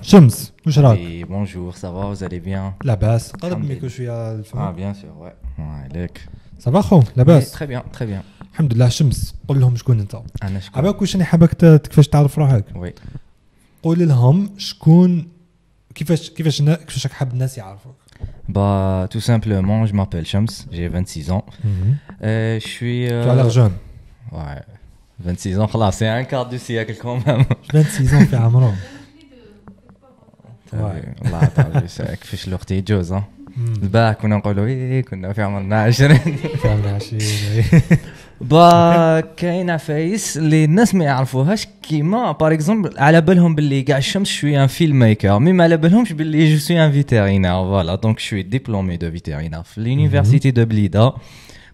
شمس واش راك؟ Et bonjour, ça va, vous allez bien? لاباس قرب الحمد ميكو لله. شويه Ah, الفم. bien sûr, ouais. Ouais, لك. صباح خو Oui, لاباس très bien, très bien. الحمد لله. شمس قول لهم شكون انت. أنا شكون؟ عباك واش راني حابك كيفاش تعرف روحك. Oui. قول لهم شكون كيفاش راك حاب الناس يعرفوك. Bah, tout simplement, je m'appelle Shams, j'ai 26 ans. Je suis. Tu as l'air jeune. Ouais. 26 ans, خلاص, c'est un quart du siècle quand même. 26 ans في عمره. والله تعرف كيفاش الوقت يجوز ها. البارح كنا نقولوا ايه كنا في عمرنا 20. فهمنا 20. با كاين عفايس اللي الناس ما يعرفوهاش كيما باغ اكزومبل على بالهم باللي كاع الشمس شويه ان فيلم ميكر مي ما على بالهمش باللي جو سوي ان فيتيرينار فوالا دونك شوي ديبلومي دو فيتيرينار في لونيفرسيتي دو بليده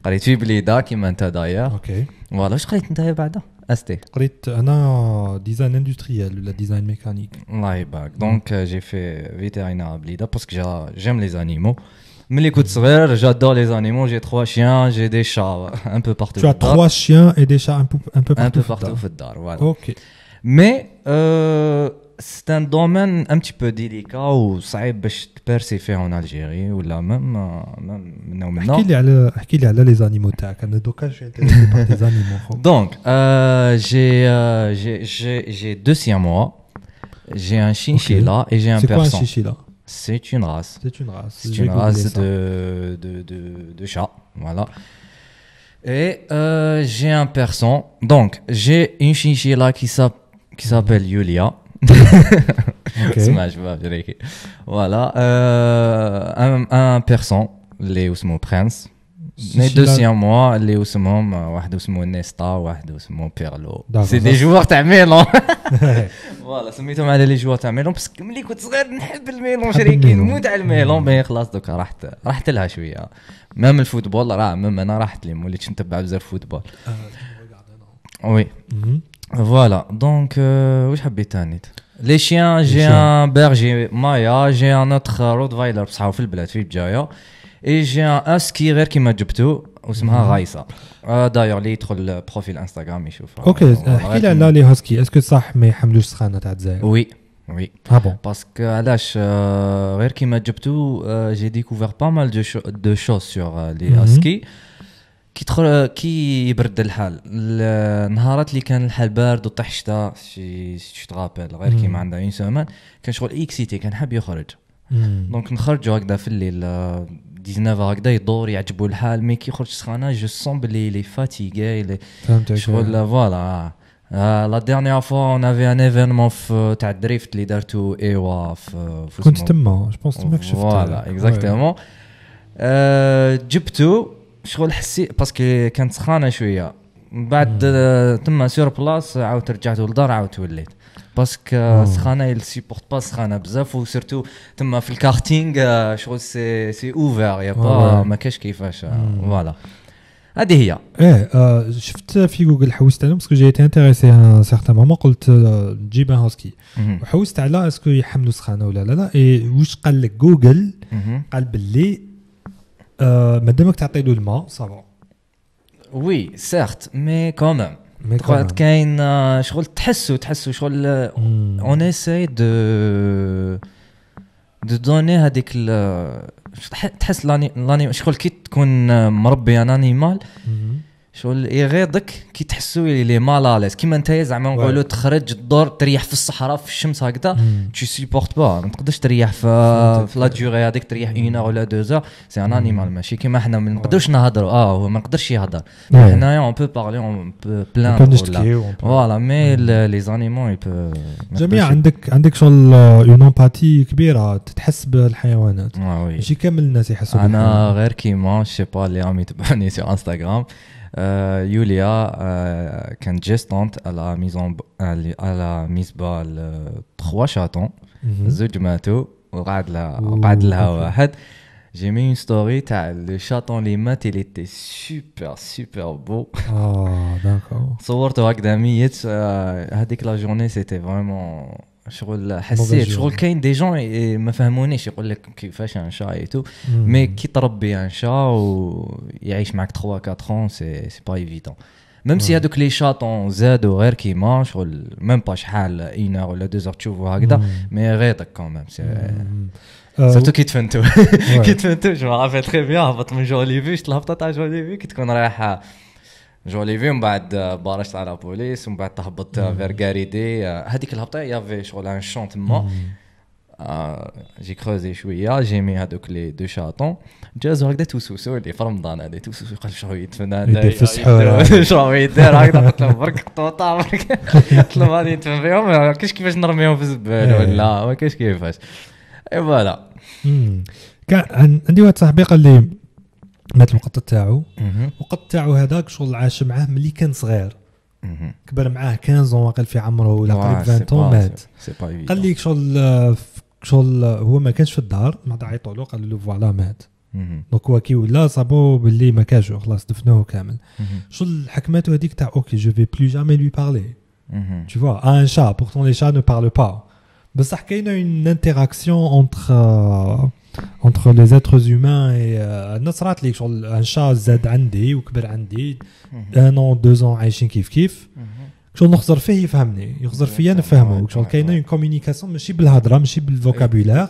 قريت في بليده كيما انت داير اوكي. فوالا واش قريت انت بعدا استي قريت انا ديزاين اندستريال ولا ديزاين ميكانيك. الله يبارك دونك جي في فيتيرينار بليده باسكو جيم لي زانيمو ملي كنت صغير j'adore les animaux j'ai 3 chiens j'ai des chats un peu partout. Tu as 3 chiens et des chats un peu partout في الدار voilà. OK. Mais c'est un domaine un petit peu délicat ou صعيب باش تبيرسيفي en Algérie ولا même احكي لي على les animaux تاعك. انا دوكا جو انتريسي par des animaux. Donc j'ai 2 siamois, j'ai un chinchilla et j'ai un persan. C'est quoi un chinchilla? C'est une race. C'est une race. C'est une race de chat, voilà. Et j'ai un persan. Donc, j'ai une chinchilla qui s'appelle Yulia. Voilà. Un persan, les Ousmo Prince. Les 2 siamois, les Ousmo, واحد اسمه Nesta, واحد اسمه Perlo. C'est des joueurs تاع ميلون. فوالا سميتهم على لي جوا تاع ميلون باسكو ملي كنت صغير نحب الميلون شريكي نموت على الميلون مي خلاص دوكا راحت لها شويه ميم الفوتبول راه ميم انا راحت لي وليت نتبع بزاف فوتبول وي فوالا دونك واش حبيت ثاني لي شيان جي ان بيرجي مايا جي ان اوتر روتفايلر بصحاب في البلاد في بجايه اي جي ان اسكي غير كيما جبتو واسمها غايسه داير اللي يدخل بروفيل انستغرام يشوفها. اوكي احكي لي على لي هاسكي اسكو صح ما يحملوش سخانه تاع الجزائر؟ وي وي بون باسكو علاش غير كيما جبتو جي ديكوفير با مال دو شوز سور لي هاسكي كي يبرد الحال النهارات اللي كان الحال بارد وطيح الشتاء شي تغابل غير كيما عندها اون سومان كان شغل اكسيتي كان حاب يخرج دونك نخرجوا هكذا في الليل 19 هكذا يدور يعجبو الحال مي كي يخرج سخانه جو سون بلي لي فاتيغي شغل فوالا. لا ديرنيير فوا اون افي ان ايفينمون تاع الدريفت اللي دارتو ايوا في كنت تما جو بونس تماك شفت فوالا اكزاكتومون جبتو شغل حسي باسكو كانت سخانه شويه بعد تما سور بلاص عاود رجعت للدار عاود وليت باسكو سخانه يسيبورت با سخانه بزاف وسيرتو تما في الكارتينغ شغل سي اوفر يا با ما كاش كيفاش فوالا هذه هي. شفت في جوجل حوست عليهم باسكو جيت انتريسي ان سيغتان مومون قلت جيب ان هاسكي وحوست على اسكو يحملوا سخانه ولا لا اي واش قال لك جوجل قال باللي مادامك تعطي له الماء صافا. وي سيرت مي كومام تقعد كاين شغل تحسوا شغل اون اساي دو دوني هذيك تحس لاني شغل كي تكون مربي ان انيمال شغل يغيظك كي تحسوا لي مالاليس كيما انت زعما نقولوا تخرج تدور تريح في الصحراء في الشمس هكذا تي سيبورت با ما تقدرش تريح في لا ديوري هذيك تريح 1 ولا 2 سي ان انيمال ماشي كيما حنا ما نقدروش نهضروا هو ما نقدرش يهضر حنايا اون بو بارلي اون بو بلان فوالا مي لي زانيمون يبو جميع عندك شغل اون امباتي كبيره تحس بالحيوانات ماشي كامل الناس يحسوا انا غير كيما سي با اللي عم يتبعوني sur انستغرام يوليا كانت جيستونت على ميزبال 3 شاتون زوج ماتوا وقعد لها واحد j'ai mis une story تاع le chaton اللي مات il était super beau d'accord صورته هكذا ميت هذيك لا جورني سيتي فريمون شغل حسيت شغل كاين دي جون ما فهمونيش يقول لك كيفاش ان شا ايتو مي كي تربي ان شا ويعيش معك 3 4 ans سي با ايفيدون même si هذوك لي شاطون زادوا غير كيما شغل même pas شحال 1 heure ولا 2 heures تشوفوا هكذا مي غيطك quand même surtout كي تفنتو كي تفنتو جو عارف تري بيان هبط من جوليفي شت الهبطه تاع جوليفي كي تكون رايحه جوليفي ومن بعد بارشت على بوليس ومن بعد تهبط فيرغاريدي هذيك الهبطه يافي شغل ان شون تما جي كروزي شويه جي مي هذوك لي دو شاطون جازو هكذا توسوسو اللي في رمضان هذه توسوسو قال شنو يتفنى يفسحوا شنو يدير هكذا قلت له برك طوطا برك قلت له غادي يتفن فيهم ما كاينش كيفاش نرميهم في الزبال ولا ما كاينش كيفاش اي فوالا كان عندي واحد صاحبي قال لي مات الوقت تاعو الوقت تاعو هذاك شغل عاش معاه ملي كان صغير كبر معاه 15 واقل في عمره ولا قريب 20 مات قال لي شغل هو ما كانش في الدار ما عيطوا له قالوا له فوالا مات دونك هو كي ولا صابو باللي ما كاش خلاص دفنوه كامل شغل حكمته هذيك تاع اوكي جو في بلو جامي lui parler tu vois un chat pourtant les chats ne parlent pas بصح كاينه une interaction entre les êtres humains et نصرات لي شغل un chat زاد عندي وكبر عندي 1 an 2 ans عايشين كيف شغل نخزر فيه يفهمني يخزر فيا نفهمه شغل كاينه une communication ماشي بالهضره ماشي بالفوكابولير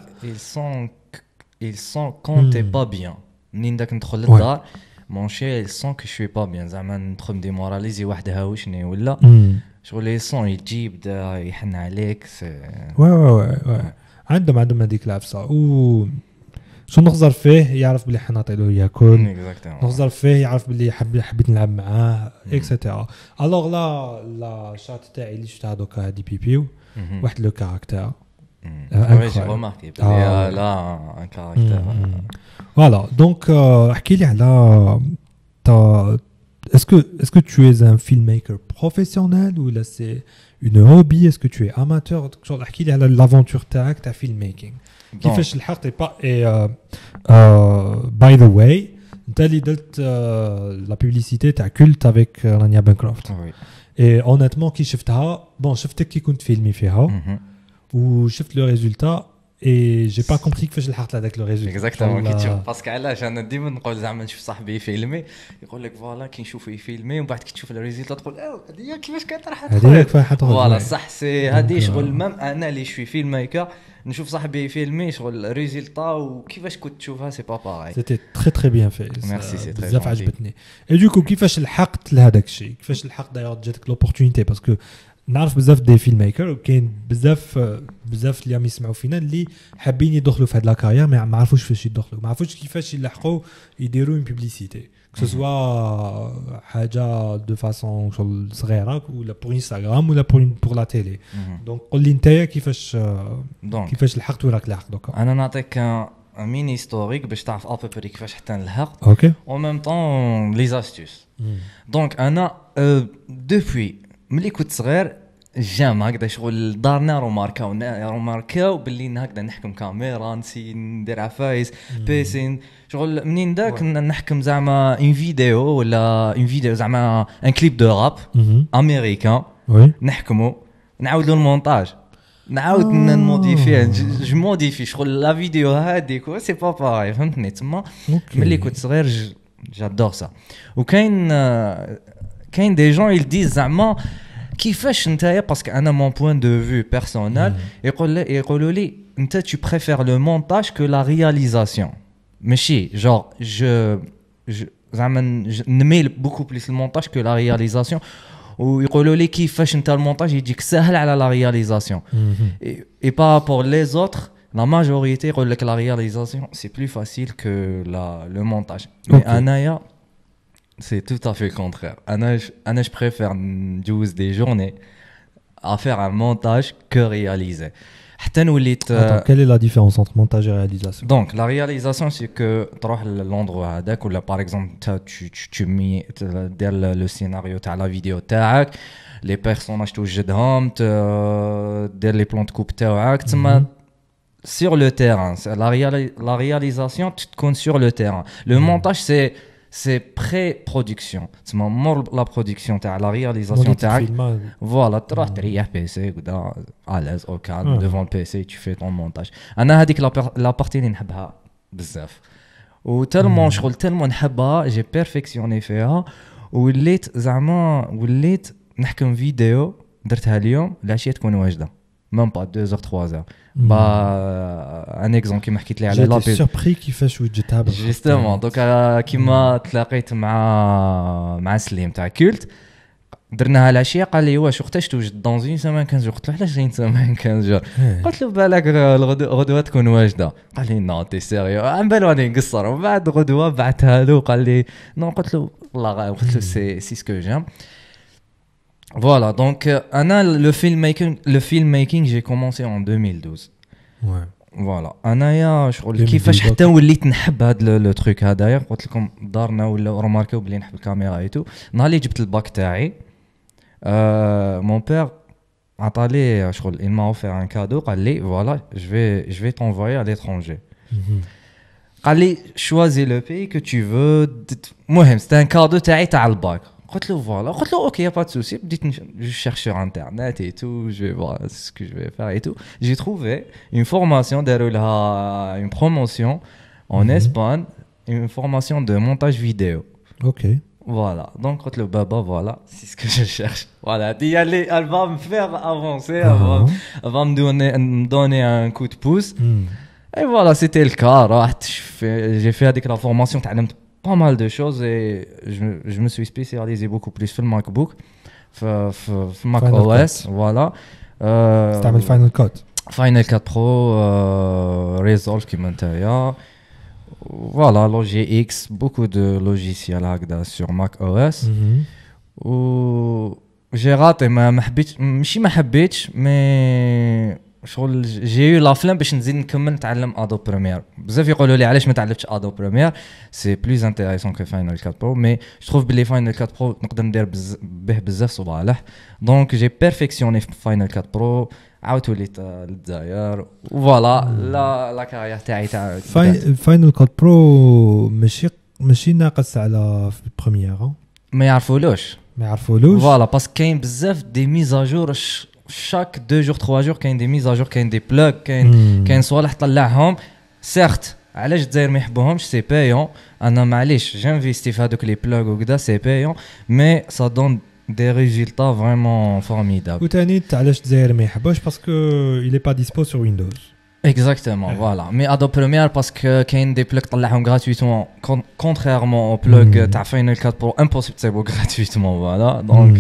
ils sont quand t'es pas bien منين داك ندخل للدار mon chien il sent que je suis pas bien زعما ندخل نديموراليزي واحد هاوشني ولا شغل يصون يجي يبدا يحن عليك وي عندهم هذيك العفسه و شو نخزر فيه يعرف بلي حنعطي له ياكل نخزر فيه يعرف بلي حبيت نلعب معاه اكسيتيرا الوغ لا شات تاعي اللي شفتها دوكا هادي بيبيو واحد لو كاركتير j'ai remarqué là un caractère voilà donc احكي لي على est-ce que tu es un filmmaker professionnel ou là c'est une hobby est-ce que tu es amateur شغل احكي لي على l'aventure تاعك تاع filmmaking كيفاش الحق by the way انت اللي درت لا بوبليسيتي تاع كولت افيك رانيا بانكروفت اي اونيتمون كي شفتها بون شفتك كي كنت فيلمي فيها وشفت لو ريزولتا اي جي با كومبري كيفاش لحقت لهذاك لو ريزولتا اكزاكتومون كي تشوف باسكو علاش انا ديما نقول زعما نشوف صاحبي فيلمي يقول لك فوالا كي نشوفه يفيلمي ومن بعد كي تشوف الريزولتا تقول هذه كيفاش كانت راح هذيك فوالا صح سي هذه شغل مام انا اللي شوي فيلم ميكر نشوف صاحبي فيلمي شغل ريزولتا وكيفاش كنت تشوفها سي با باغي سيتي تري تري بيان في ميرسي سي تري بزاف عجبتني اي دوكو كيفاش لحقت لهذاك الشيء كيفاش لحقت داير جاتك لوبورتونيتي باسكو نعرف بزاف دي فيلم ميكر وكاين بزاف اللي عم يسمعوا فينا اللي حابين يدخلوا في هاد لا كارير ما عرفوش فاش يدخلوا ما عرفوش كيفاش يلحقوا يديروا اون بوبليسيتي سواء حاجه دو فاسون شغل صغيره ولا بور انستغرام ولا بور لا تيلي دونك قول لي نتايا كيفاش لحقت وراك لاحق دوكا انا نعطيك ميني هيستوريك باش تعرف ابوبري كيفاش حتى نلحق اوكي او ميم طون لي زاستوس دونك انا دوبوي ملي كنت صغير جام هكذا شغل دارنا روماركاو باللي هكذا نحكم كاميرا نسي ندير عفايس بيسين شغل منين داك نحكم زعما ان فيديو ولا ان فيديو زعما ان كليب دو راب امريكان نحكمو نعاود له المونتاج نعاود نموديفيه جو موديفي شغل لا فيديو هذيك سي با باغي فهمتني تما ملي كنت صغير جادور سا وكاين دي جون ils disent زعما كيفاش نتايا باسكو انا مون بوين دو فيو بيرسونيل يقولوا لي انت tu préfères le montage que la réalisation ماشي genre je زعما نميل beaucoup plus le montage que la réalisation ويقولوا لي كيفاش انت المونتاج يجيك سهل على la réalisation et par rapport les autres la majorité يقول لك la réalisation c'est plus facile que le montage mais انايا c'est tout à fait le contraire. Je préfère use des journées à faire un montage que réaliser. Attends, quelle est la différence entre montage et réalisation? Donc, la réalisation, c'est que tu vas à l'endroit où, par exemple, tu mets le scénario, tu as la vidéo, les personnages, tu les plans de coupe, sur le terrain. La réalisation, tu te comptes sur le terrain. Le montage, c'est pré-production. C'est la production, la réalisation. Voilà, tu vas te PC, à l'aise, au calme, devant le PC, tu fais ton montage. أنا هذيك la partie اللي نحبها بزاف. وتلمون شغل تلمون نحبها, j'ai perfectionné فيها. وليت زعما وليت نحكم فيديو درتها اليوم العشيه تكون واجده même pas 2 heures 3 heures un exemple كيما حكيت لي على لابيل جيت سوربري كيفاش وجدتها جوستومون دوكا كيما تلاقيت مع سليم تاع كولت درناها العشيه قال لي واش وقتاش توجد دون زين سيمين 15 قلت له علاش زين سيمين 15 قلت له بالك الغدوه تكون واجده قال لي نو تي سيريو عم بالو راني نقصر ومن بعد غدوه بعثها له قال لي نو قلت له والله قلت له سي سكو جيم Voilà, donc le filmmaking, j'ai commencé en 2012. Ouais. Voilà. أنايا شغل كيفاش حتى وليت نحب هذا لو تروك هذايا قلت لكم دارنا ولا رماركاو بلي نحب الكاميرا ايتو نهار اللي جبت الباك تاعي مون بير عطالي شغل il m'a offert un cadeau قال لي voilà je vais t'envoyer à l'étranger. قال لي choisis le pays que tu veux المهم c'était un cadeau تاع الباك قلت له فوالا قلت له اوكي pas de souci بديت je cherche sur internet et tout je vais voir ce que je vais faire et tout j'ai trouvé une formation داروا لها une promotion en Espagne une formation de montage vidéo. OK. Voilà, donc قلت له بابا voilà c'est ce que je cherche. Voilà, elle va me faire avancer, elle va me donner un coup de pouce. Et voilà, c'était le cas. J'ai fait avec la formation تعلمت pas mal de choses et je me suis spécialisé beaucoup plus sur le MacBook, sur Mac OS, voilà. تعمل Final Cut Pro, Resolve qui m'intéresse. Voilà, Logix, beaucoup de logiciels هكذا sur Mac OS. و j'ai raté ماشي ما حبيتش mais شغل جي لا فلام باش نزيد نكمل نتعلم ادو بريمير بزاف يقولوا لي علاش ما تعلمتش ادو بريمير سي بلوز انتريسون كو فاينل كات برو مي جو تروف بلي فاينل كات برو نقدر ندير به بزاف صوالح دونك جي بيرفيكسيوني في فاينل كات برو عاودت وليت للجزائر فوالا لا كارير تاعي تاع فاينل كات برو ماشي ناقص على البريمير ما يعرفولوش فوالا باسكو كاين بزاف دي ميزاجور chaque 2 jours 3 jours كاين دي ميز اجور كاين دي بلوك كاين صوالح طلعهم سيرت علاش الجزائر ما يحبوهمش سي بايون انا معليش جانفيستي في هذوك لي بلوك وكذا سي بايون مي سا دون دي ريزولتا فريمون فورميدابل وثاني علاش الجزائر ما يحبوش باسكو il est pas dispo sur Windows. Exactement, voilà. Mais Adobe Premiere parce que كاين des plugs طلعهم gratuitement contrairement aux plugs تاع Final Cut Pro impossible de تسيبو gratuitement, voilà. Donc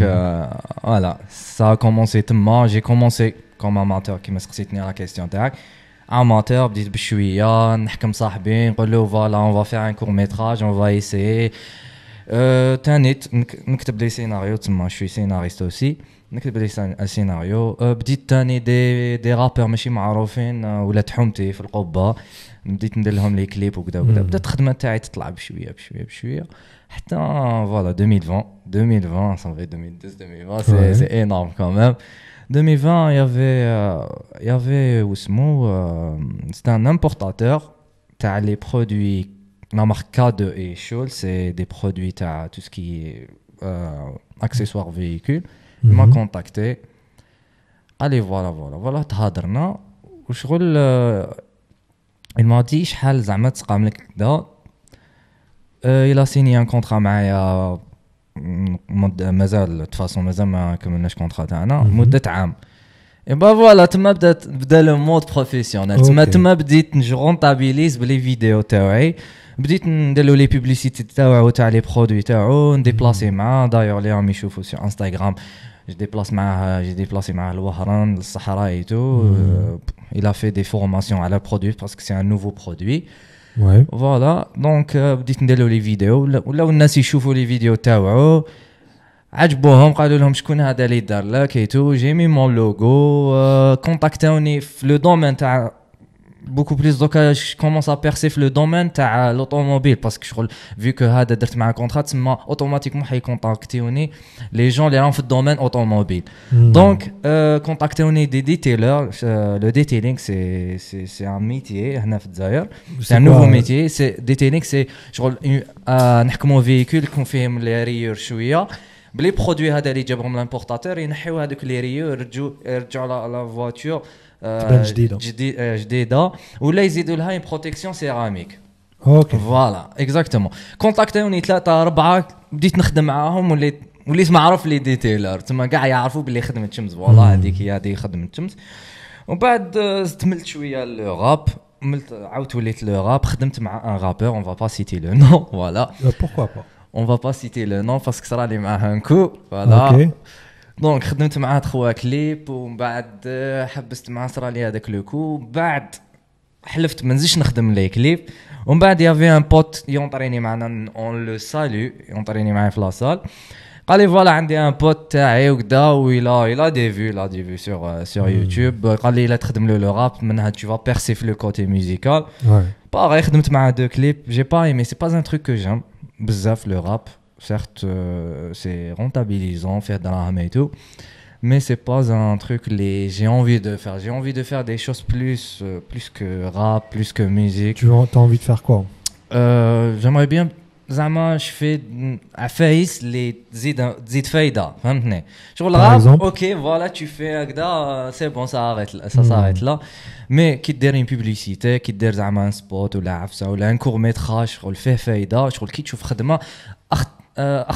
voilà, ça a commencé تما, j'ai commencé comme amateur كيما سقسيتني على question تاعك. Amateur بديت بشويه نحكم صاحبي نقول له voilà, on va faire un court métrage, on va essayer. تاني نكتب لي سيناريو تما, je suis scénariste aussi. نكتب لي السيناريو بديت تاني دي رابر ماشي معروفين ولا تحومتي في القبه بديت ندير لهم لي كليب وكذا بدات الخدمه تاعي تطلع بشويه حتى فوالا 2020 صافي 2012 c'est énorme quand même 2020 il y avait واسمو c'était un importateur تاع les produits la marque K2 et Scholl c'est des produits تاع tout ce qui est accessoires véhicules. Il m'a contacté. Allez, voilà, تهضرنا وشغل il m'a dit شحال زعما تسقام لك كذا. Il a signé un contrat معايا مازال تفاصيل مازال ما كملناش كونطرا تاعنا مدة عام. Et bah voilà, تما بدا لو مود بروفيسيونيل تما بديت نجونطابيليز بلي فيديو تاعي بديت نديرلو لي بوبليسيتي تاعو تاع لي برودوي تاعو نديبلاسي معاه دايور لي راهم يشوفوا سي انستغرام جي ديبلاسي معاه الوهران للصحراء ايتو il a fait des formations على البرودوي باسكو سي ان نوفو برودوي فوالا دونك بديت نديرلو لي فيديو ولاو الناس يشوفوا لي فيديو تاعو عجبوهم قالوا لهم شكون هذا اللي دار لك ايتو جي مي مون لوغو كونتاكتوني في لو دومين تاع beaucoup plus دوكا كومونس ا بيرسي في لو دومين تاع لوطوموبيل باسكو شغل vu que هذا درت معاه كونطرا تما اوتوماتيكمون حيكونتاكتيوني لي جون اللي راهم في الدومين اوتوموبيل دونك كونتاكتيوني دي ديتيلر لو ديتيلينغ سي ان ميتيي هنا في الجزائر سي ان نوفو ميتيي سي ديتيلينغ سي شغل نحكموا فيكول يكون فيهم لي ريور شويه بلي برودوي هذا اللي جابهم لامبورطاتور ينحيو هذوك لي ريور يرجعوا لا فواتور تبان جديده ولا يزيدوا لها بروتيكسيون سيراميك اوكي فوالا اكزاكتومون كونتاكتوني 3 4 بديت نخدم معاهم وليت معروف لي ديتيلر تما كاع يعرفوا بلي خدمه شمس فوالا هذيك هي هذه خدمه شمس. ومن بعد تملت شويه لو راب عاودت وليت لو راب خدمت مع ان رابور اون فا با سيتي لو نو فوالا بوركوا با اون فا با سيتي لو نو باسكو صرالي معاه ان كو فوالا دونك خدمت معاه 3 كليب ومن بعد حبست معاه صرالي هذاك لو كو بعد حلفت ما نزيدش نخدم لي كليب. ومن بعد يافي ان بوت يونطريني معنا اون لو سالو يونطريني معايا في لاصال قال لي فوالا عندي ان بوت تاعي وكدا ويلا دي فيو سور يوتيوب قال لي لا تخدم له لو راب منها tu vas percer في لو كوتي ميوزيكال باغي خدمت مع 2 كليب جي با ايمي سي با ان تروك كو جيم بزاف لو راب certes c'est rentabilisant faire دراهم et tout mais c'est pas un truc j'ai envie de faire des choses plus que rap plus que musique. T'as envie de faire quoi? J'aimerais bien زعما je fais عفايس اللي تزيد فايده فهمتني شغل راب اوكي فوالا tu fais هكذا سي بون s'arrête là mais كي دير une publicité كي دير زعما ان سبوت ولا عفسه ولا ان كور ميتراج شغل فيه فايده شغل كي تشوف خدمه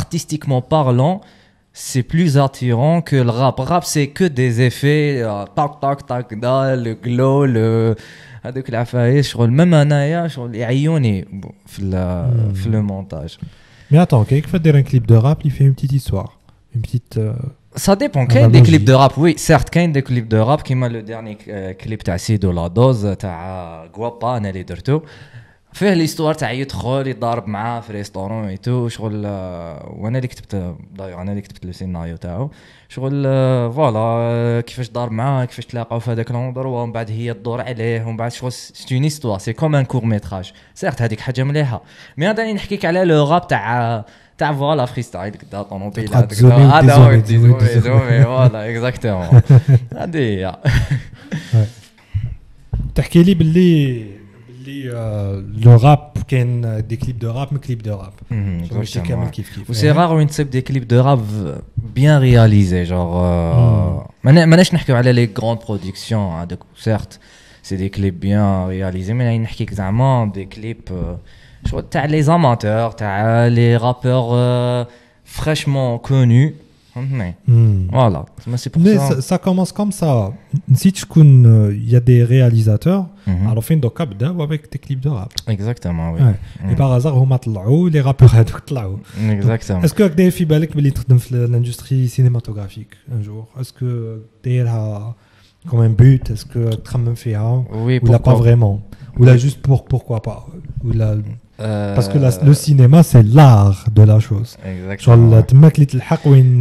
artistiquement parlant c'est plus attirant que le rap. Rap c'est que des effets tac tac tac da le glow le هذوك العفايس شغل ميم انايا شغل يعيوني في le montage. Mais attends, كيف دير un clip de rap il fait une petite histoire une petite ça dépend كاين des clips de rap oui certes كاين des clips de rap كيما le dernier clip تاع سيدو لا دوز تاع غوابا انا اللي درتو فيه ليستوار تاع يدخل يضارب معاه في ريستورون اي تو شغل وانا اللي كتبت دايوغ انا اللي كتبت لو سيناريو تاعو شغل فوالا كيفاش ضارب معاه كيفاش تلاقاو في هذاك لوندروا ومن بعد هي تدور عليه ومن بعد شغل سي اون هيستوار سي كوم ان كور ميتراج سيرت هذيك حاجه مليحه مي انا راني نحكيك على لو راب تاع فوالا فري ستايل كدا طونوبيل هذا هو فوالا اكزاكتومون هذه هي تحكي لي باللي le rap كاين des clips de rap mais clips de rap c'est rare où on des clips de rap bien réalisés genre ماناش نحكيو على les grandes productions certes c'est des clips bien réalisés mais نحكيك زعما des clips شغل تاع les amateurs تاع les rappeurs fraîchement connus voilà c'est pour ça ça commence comme ça si tu connais il y a des réalisateurs alors fin doka بداو avec des clips de rap exactement oui et par hasard هما طلعوا les rappeurs هذوك طلعوا exactement est-ce que داير في بالك بلي تخدم في l'industrie cinématographique un jour est-ce que دايرها comme un but est-ce que تخمم فيها ou pas vraiment ou là juste pourquoi pas ou là parce que le cinéma c'est l'art de la chose. Exactement. تماك اللي تلحق وين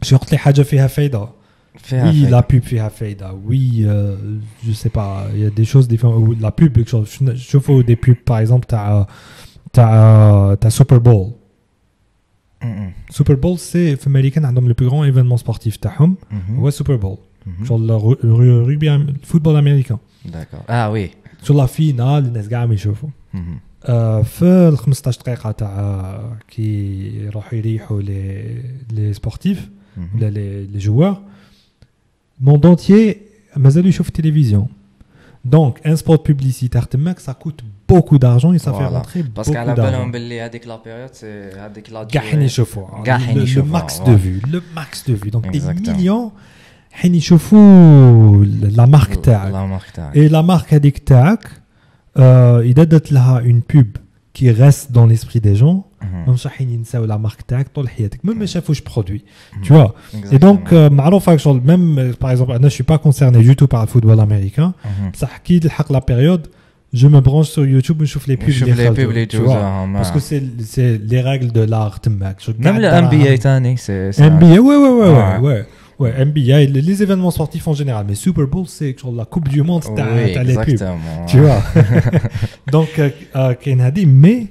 شو قلت لي حاجه فيها فايده. Oui, la pub فيها فايده. Oui, je sais pas, il y a des choses différentes. La pub, je fais des pubs par exemple t'as Super Bowl. Super Bowl c'est في امريكان عندهم le plus grand événement sportif تاعهم هو Super Bowl. genre le rugby le football américain. D'accord. Ah oui. sur la finale الناس قاعدين يشوفوا في ال 15 دقيقه تاع كي يروحوا يريحوا لي سبورتيف ولا لي جوار موند انتيي مازالوا يشوفوا التلفزيون دونك ان سبوت بوبليسيتير تماك ça coûte beaucoup d'argent et ça fait rentrer beaucoup d'argent parce qu'à la بالهم باللي هذيك لا بيريود سي هذيك لا قاعدين يشوفوا le max de vue donc des millions حين يشوفوا لا مارك تاعك et la marque هذيك تاعك اذا درت لها une pub qui reste dans l'esprit des gens مش راحين ينساو لا مارك تاعك طول حياتك même ما شافوش برودوي tu vois et donc معروفه شغل même par exemple انا je suis pas concerné du tout par le football américain بصح كي تلحق la période je me branche sur YouTube ونشوف les pubs tu vois parce que c'est les règles de l'art تماك même le NBA ثاني c'est NBA ouais Ouais, NBA, les événements sportifs en général, mais Super Bowl, c'est la Coupe du Monde, t'as les pubs, tu vois. Donc, كاين هذه mais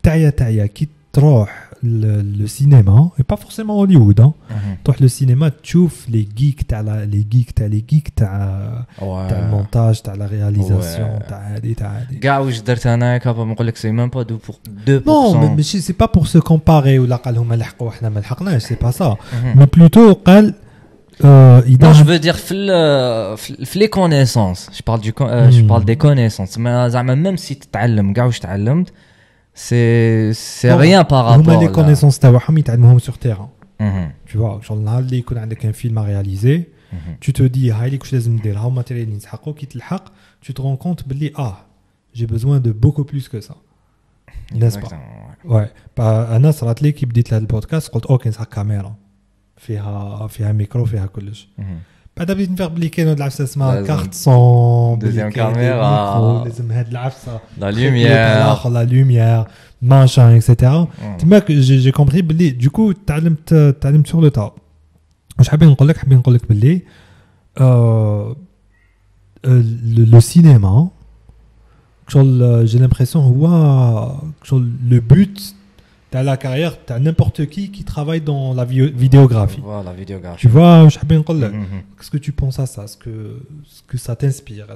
تاعي كي تروح le cinéma et pas forcément Hollywood تروح le cinéma تشوف les geeks تاع المونتاج تاع la réalisation تاع هذه كاع واش درت انا كابا نقول لك سي ميم با 2% non mais c'est pas pour se comparer ولا قال هما لحقوا احنا ما لحقناش c'est pas ça mais plutôt قال Non, je veux dire les connaissances. Je parle des connaissances. Mais même si tu t'allumes, c'est rien par rapport. Les connaissances تاعهم يتعلموهم sur terrain. Tu vois, genre النهار اللي يكون عندك un film à réaliser, tu te dis هاي اللي كش لازم ندير ها الماتيريال اللي نسحقو كي تلحق, tu te rends compte بلي j'ai besoin de beaucoup plus que ça. N'est-ce pas? Ouais. انا صرات لي كي بديت لهذا البودكاست قلت اوكي نسحق كاميرا فيها ميكرو فيها كلش. بعد بديت نفهم بلي كاين هاد العفسه اسمها كارت سون دوزيام كاميرا لازم هاد العفسه لا لوميير لا لوميير ماشين اكسيتيرا. تماك جي كومبري بلي دوكو تعلمت سور لو تا. واش حابين نقول لك بلي لو سينما j'ai l'impression que le but de la carrière de n'importe qui travaille dans la vidéographie. Voilà, vidéographie. Tu vois, qu'est-ce que tu penses à ça? Est-ce que ça t'inspire?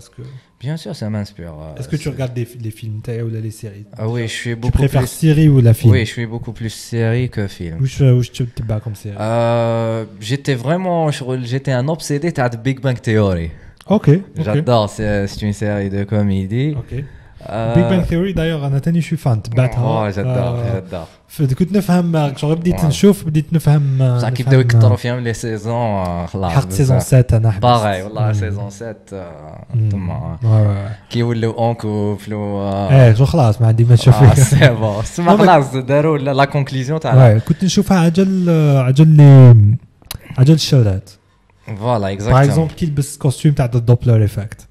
Bien sûr, ça m'inspire. Est-ce que tu regardes les films ou les séries? Ah oui, je suis beaucoup plus... Tu préfères série ou la film? Oui, je suis beaucoup plus série que film. Où tu te bats comme série? J'étais un obsédé de Big Bang Theory. Ok. J'adore, c'est une série de comédie. Ok. Big Bang Theory d'ailleurs انا تاني شو فان تبعتها. جدار كنت نفهم شغل بديت نفهم بصح كي بداو يكثروا فيهم لي سيزون خلاص حق سيزون 7 انا حبيت باغي والله سيزون 7 تما كي ولاو اونكو شو خلاص ما عندي ما نشوف فيه سي بون سما خلاص داروا لا كونكلوزيون تاع كنت نشوفها عجل الشودات فوالا اكزاكتومون باغ اكزومبل كي لبس كوستيم تاع الدوبلر ايفكت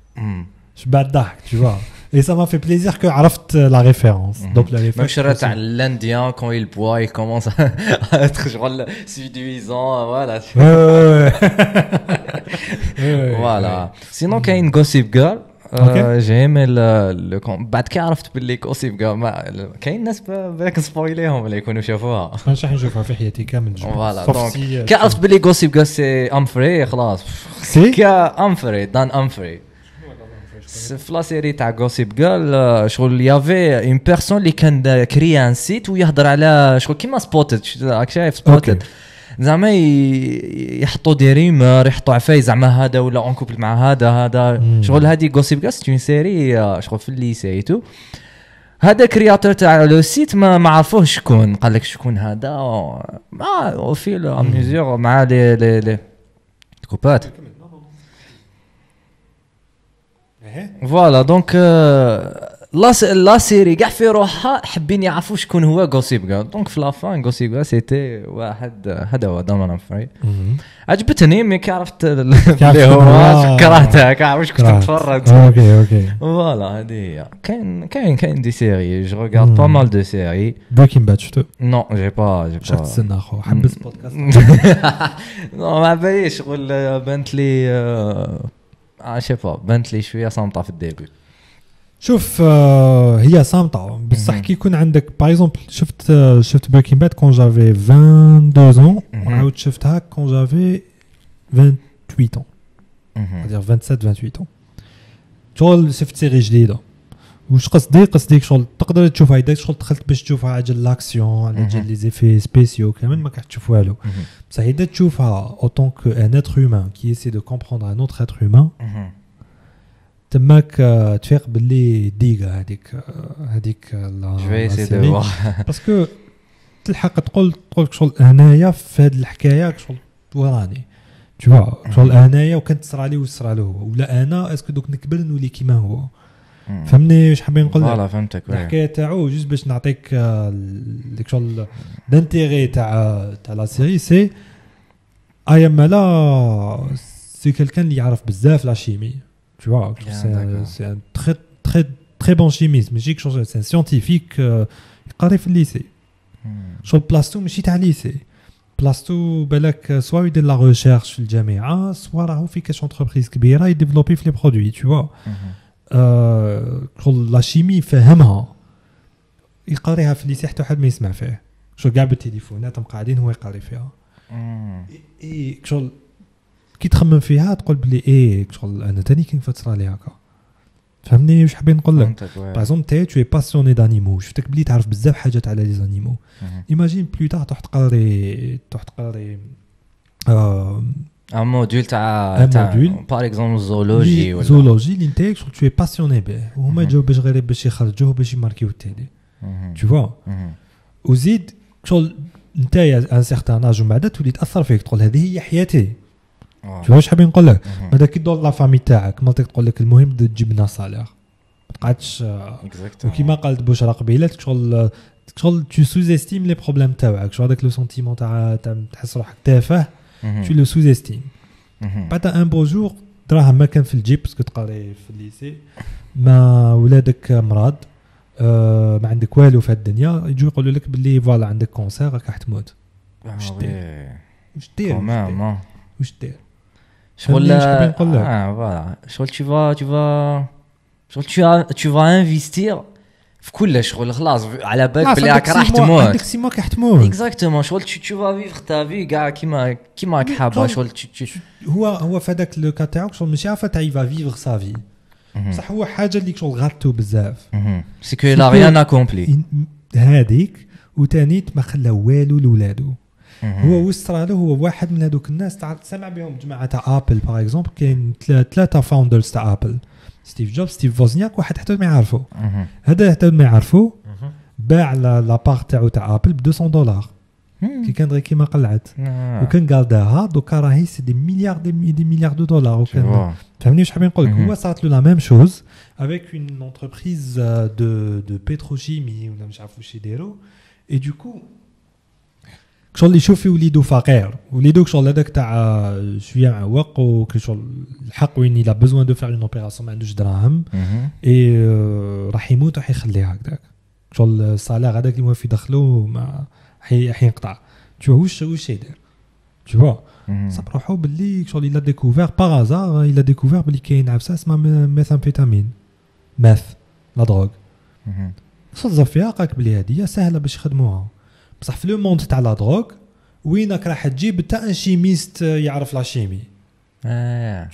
شبعت ضحك tu vois. Et ça m'a fait plaisir que عرفت la référence. Donc la référence. Même chez t'a l'Indien quand il boit, il commence à être genre séduisant, voilà. Voilà. Sinon qu'il y a une Gossip Girl, j'ai aimé le بعد كي عرفت باللي Gossip Girl كاين ناس بالك سبويليهم اللي يكونوا شافوها. مش راح نشوفها في حياتي كامل. Voilà. Donc كي عرفت باللي Gossip Girl c'est Humphrey خلاص. كي Humphrey Dan Humphrey. في لا سيري تاع غوسيب جيرل شغل يافي اون بيرسون اللي كان كري ان سيت ويهضر على شغل كيما سبوتد راك شايف سبوتد زعما يحطوا دي ريمر يحطوا عفاي زعما هذا ولا اون كوبل مع هذا شغل هذه غوسيب جيرل سي اون سيري شغل في الليسي تو هذا كرياتور تاع لو سيت ما عرفوش شكون قال لك شكون هذا او في ميزور مع لي كوبات. فوالا دونك لا سيري كاع في روحها حابين يعرفوا شكون هو غوسيب جيرل. دونك في لافان غوسيب جيرل سيتي واحد هذا هو دان هامفري عجبتني مي كي عرفت اللي هو كرهتها كاع واش كنت نتفرج. اوكي فوالا هذه هي. كاين دي سيري جو ريغارد با مال دو سيري. بريكنج باد شفتو؟ نو جي با شفت السنه اخو حبس بودكاست. نو ما باليش شغل بنت لي شوفوا بنت لي شويه صامته في الديبي. شوف هي صامته بصح كي يكون عندك باغ اكزومبل شفت بريكنج باد كون جافي 22 ans وعاود شفتها كون جافي 28 ans c'est-à-dire 27 28 ans. شغل شفت سيري جديده واش قصدي شغل تقدر تشوفها اذا شغل دخلت باش تشوفها عجل لاكسيون على جال لي زيفي سبيسيو كامل ما كتشوف والو. بصح اذا تشوفها اوتون كو ان اتر هيومان كي يسي دو كومبروندر ان اوتر اتر هيومان تماك تفيق باللي ديغا هذيك لا جو سي دو باسكو تلحق تقول شغل هنايا في هذه الحكايه شغل وراني tu vois شغل هنايا وكانت تصرى لي وصرى له ولا انا اسكو دوك نكبر نولي كيما هو. فهمني واش حابين نقول لك؟ فوالا فهمتك. الحكايه تاعو جوست باش نعطيك ديك شغل دانتيغي تاع لا سيري سي ايما لا سي كلكان اللي يعرف بزاف لا شيمي tu vois c'est un très bon chimiste ماشي شغل سي سيانتيفيك قاري في الليسي شغل بلاصتو ماشي تاع ليسي بلاصتو بالك سوا يدير لا ريشيرش في الجامعه سوا راهو في كاش انتربريز كبيره يديفلوبي في لي برودوي tu vois شغل لا شيمي فهمها يقاريها في الليسي حتى حد ما يسمع فيه شغل كاع بالتليفونات هم قاعدين هو يقاري فيها اي شغل كي تخمم فيها تقول بلي شغل انا تاني كي نفسر لي هكا فهمني واش حابين نقول لك. باغ تي تو اي باسيوني دانيمو شفتك بلي تعرف بزاف حاجات على لي زانيمو ايماجين بلو تاع تروح تقري un module par exemple zoologie ولا zoologie اللي انت tu es passionné به وهما يجاو باش غير باش يخرجوه باش يماركيو التالي tu vois وزيد شغل انت ان سيغتان اج ومن بعد تولي تاثر فيك تقول هذه هي حياتي tu vois واش حابين نقول لك هذا كي دور لا فامي تاعك مالتك تقول لك المهم تجيب لنا صالير ما تقعدش وكيما قالت بشرى قبيله شغل tu sous-estimes les problèmes تاعك شغل هذاك لو سونتيمون تاع تحس روحك تافه tu le sous-estimes بعد ان بو جور دراهم ما كان في الجيب باسكو تقري في الليسي ما ولادك مرض ما عندك والو في الدنيا يجوا يقولوا لك باللي فوالا عندك كونسير راك راح تموت واش دير واش دير شغل فوالا شغل tu vas investir في كل شغل خلاص على بالك بلي راك راح تموت عندك 6 موا راح تموت اكزاكتومون شغل tu vas vivre ta vie كاع كيما راك حابه شغل هو في هذاك لو كا تاعك شغل ماشي عارفه تاع يفا فيفغ سا في بصح هو حاجه اللي شغل غاتو بزاف سي كو لا ريان اكومبلي هذيك وثاني ما خلى والو لولادو هو وسترالو هو واحد من هذوك الناس تاع سمع بهم جماعه تاع ابل باغ اكزومبل كاين 3 فاوندرز تاع ابل ستيف جوبز ستيف ووزنياك واحد حتى ما يعرفوا هذا حتى ما يعرفوا باع لا بارت تاعو تاع ابل ب $200 كي كان غير كيما قلعت وكان قالداها دوكا راهي سي دي مليار دو دولار وكان فهمني واش حابين نقول لك هو صارت له لا ميم شوز افيك اون انتربريز دو بتروشيمي ولا مش عارف واش يديروا اي دوكو شغل يشوف وليدو فقير وليدو شغل هذاك تاع شويه معوق وشغل الحق وين لا بيزوان دو فير اون اوبيراسيون ما عندوش دراهم اي راح يموت راح يخليه هكذاك شغل الصالير هذاك اللي في دخلو ما حينقطع واش يدير tu vois صاب روحو باللي شغل الا ديكوفير باغ هازار الا ديكوفير باللي كاين عفسه اسمها ميثامفيتامين ماث لا دروغ صدق فيها قالك بلي هذه سهله باش يخدموها بصح في لو موند تاع لا دروغ وينك راح تجيب حتى ان شيميست يعرف لا شيمي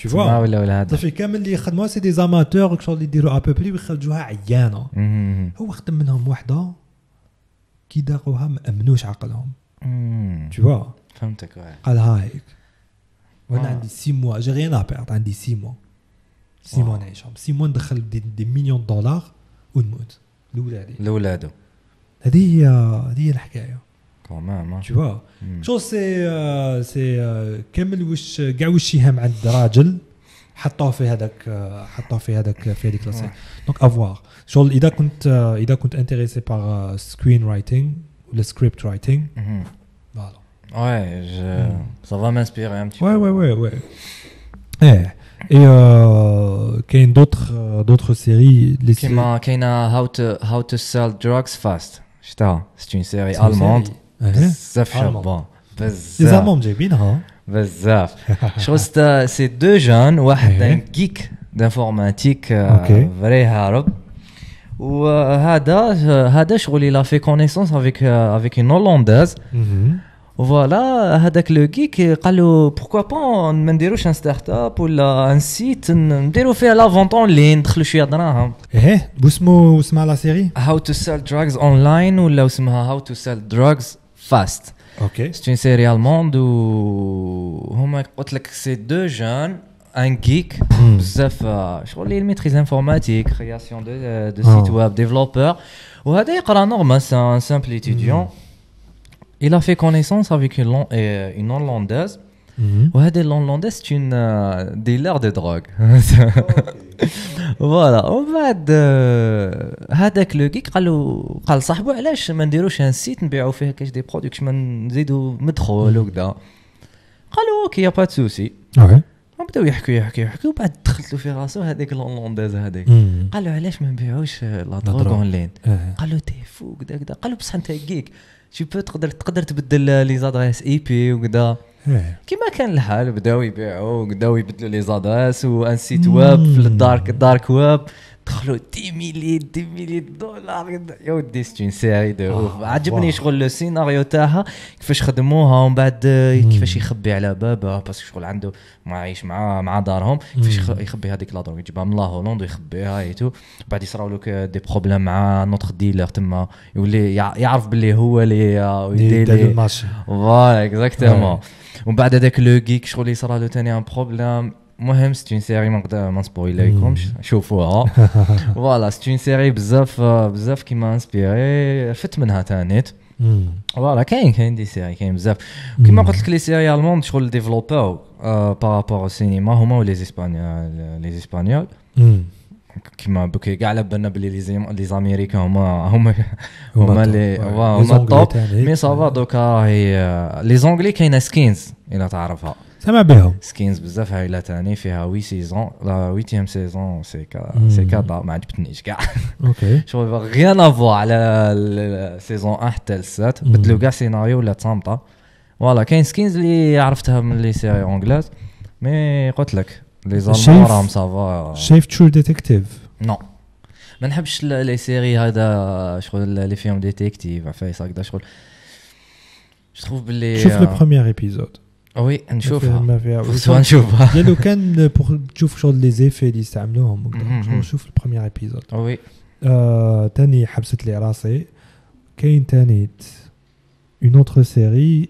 tu vois ولا هذا صافي كامل اللي يخدموها سي دي زاماتور شغل يديروا ابوبري ويخرجوها عيانه هو خدم منهم وحده كي داروها ما امنوش عقلهم tu vois فهمتك قال هايك وانا عندي 6 موا جي ريان ابيرد عندي 6 موا نعيشهم 6 موا ندخل دي مليون دولار ونموت لولادو هذه هي الحكايه كمان tu vois شو سي كامل واش كاع واش يهم عند راجل حطوه في هذيك لا دونك افوار شغل اذا كنت انتريسي بار سكرين رايتينغ ولا سكريبت رايتينغ فوالا ouais ça va m'inspirer un petit ouais et كاين d'autres séries كاينه how to sell drugs fast شتا c'est une série allemande بزاف شابه بزاف les allemands جايبينها بزاف شوست سي دو جون واحد ان جيك d'informatique فري هارب وهذا شغل il a fait connaissance avec une hollandaise فوالا هذاك لو جيك قالوا pourquoi pas ما نديروش ان ستارت اب ولا ان سيت نديروا فيها لا فونت اون لين ندخلوا شويه دراهم واسمها لا سيري how to sell drugs online ولا اسمها how to sell drugs fast اوكي c'est une série allemande وهما قلت لك سي دو جون ان جيك بزاف شغل لي ميتريز انفورماتيك création de site web développeur وهذا يقرا نورمال c'est un simple étudiant il a fait connaissance avec une hollandaise وهذه الهولنداise c'est une dealer de drogue voilà وبعد هذاك لو كيك قال صاحبه علاش ما نديروش ان سيت نبيعوا فيه كاش دي برودكت ما نزيدوا مدخول وكذا قالوا اوكي يا با دو سوسي بداو يحكوا وبعد دخلت له في راسو هذيك الهولنداز هذيك قالوا علاش ما نبيعوش لا دروغ اونلاين قالوا تيفو كذا قالوا بصح انت كيك tu peux تقدر تبدل لي زادريس اي بي وكذا كيما كان الحال بداو يبيعوا وبداو يبدلوا لي زادريس وان سيت ويب في الدارك ويب دخلوا 10 مليون دولار يا ودي ستون سيري دو اوف عجبني شغل السيناريو تاعها كيفاش خدموها ومن بعد كيفاش يخبي على بابه باسكو شغل عنده ما عايش مع دارهم كيفاش يخبي هذيك لا دروغ يجيبها من لا هولندا ويخبيها ايتو بعد يصراو له دي بروبليم مع نوتر ديلر تما يولي يعرف باللي هو اللي يدير الماشي فوالا اكزاكتومون ومن بعد هذاك لو جيك شغل يصرا له ثاني ان بروبليم مهم سي اون سيري ما نسبويليكمش شوفوها فوالا سي اون سيري بزاف كيما انسبيري فت منها تانيت فوالا كاين دي سيري كاين بزاف كيما قلت لك لي سيري الموند شغل ديفلوباو بارابور السينما هما ولي اسبانيول كيما بكي كاع على بالنا بلي لي زاميريكان هما الطوب مي صافا دوكا هي لي زونغلي كاينه سكينز الا تعرفها سمع بهم سكينز بزاف هايله ثاني فيها 8 سيزون لا 8 سيزون سي كذا ما عجبتنيش كاع اوكي شغل غيان افو على سيزون 1 حتى 7 بدلوا كاع سيناريو ولا تصامطه فوالا كاين سكينز اللي عرفتها من لي سيري انجلاز مي قلت لك لي زالمان راهم صافا شايف ترو ديتكتيف نو ما نحبش لي سيري هذا شغل لي فيلم ديتكتيف عفايس هكذا شغل شوف باللي شوف لو بروميير ايبيزود وي نشوفها ما فيها نشوفها يا لو كان تشوف شغل لي زيفي اللي يستعملوهم شوف البروميير ايبيزود وي تاني حبست لي راسي كاين تاني اون اوتر سيري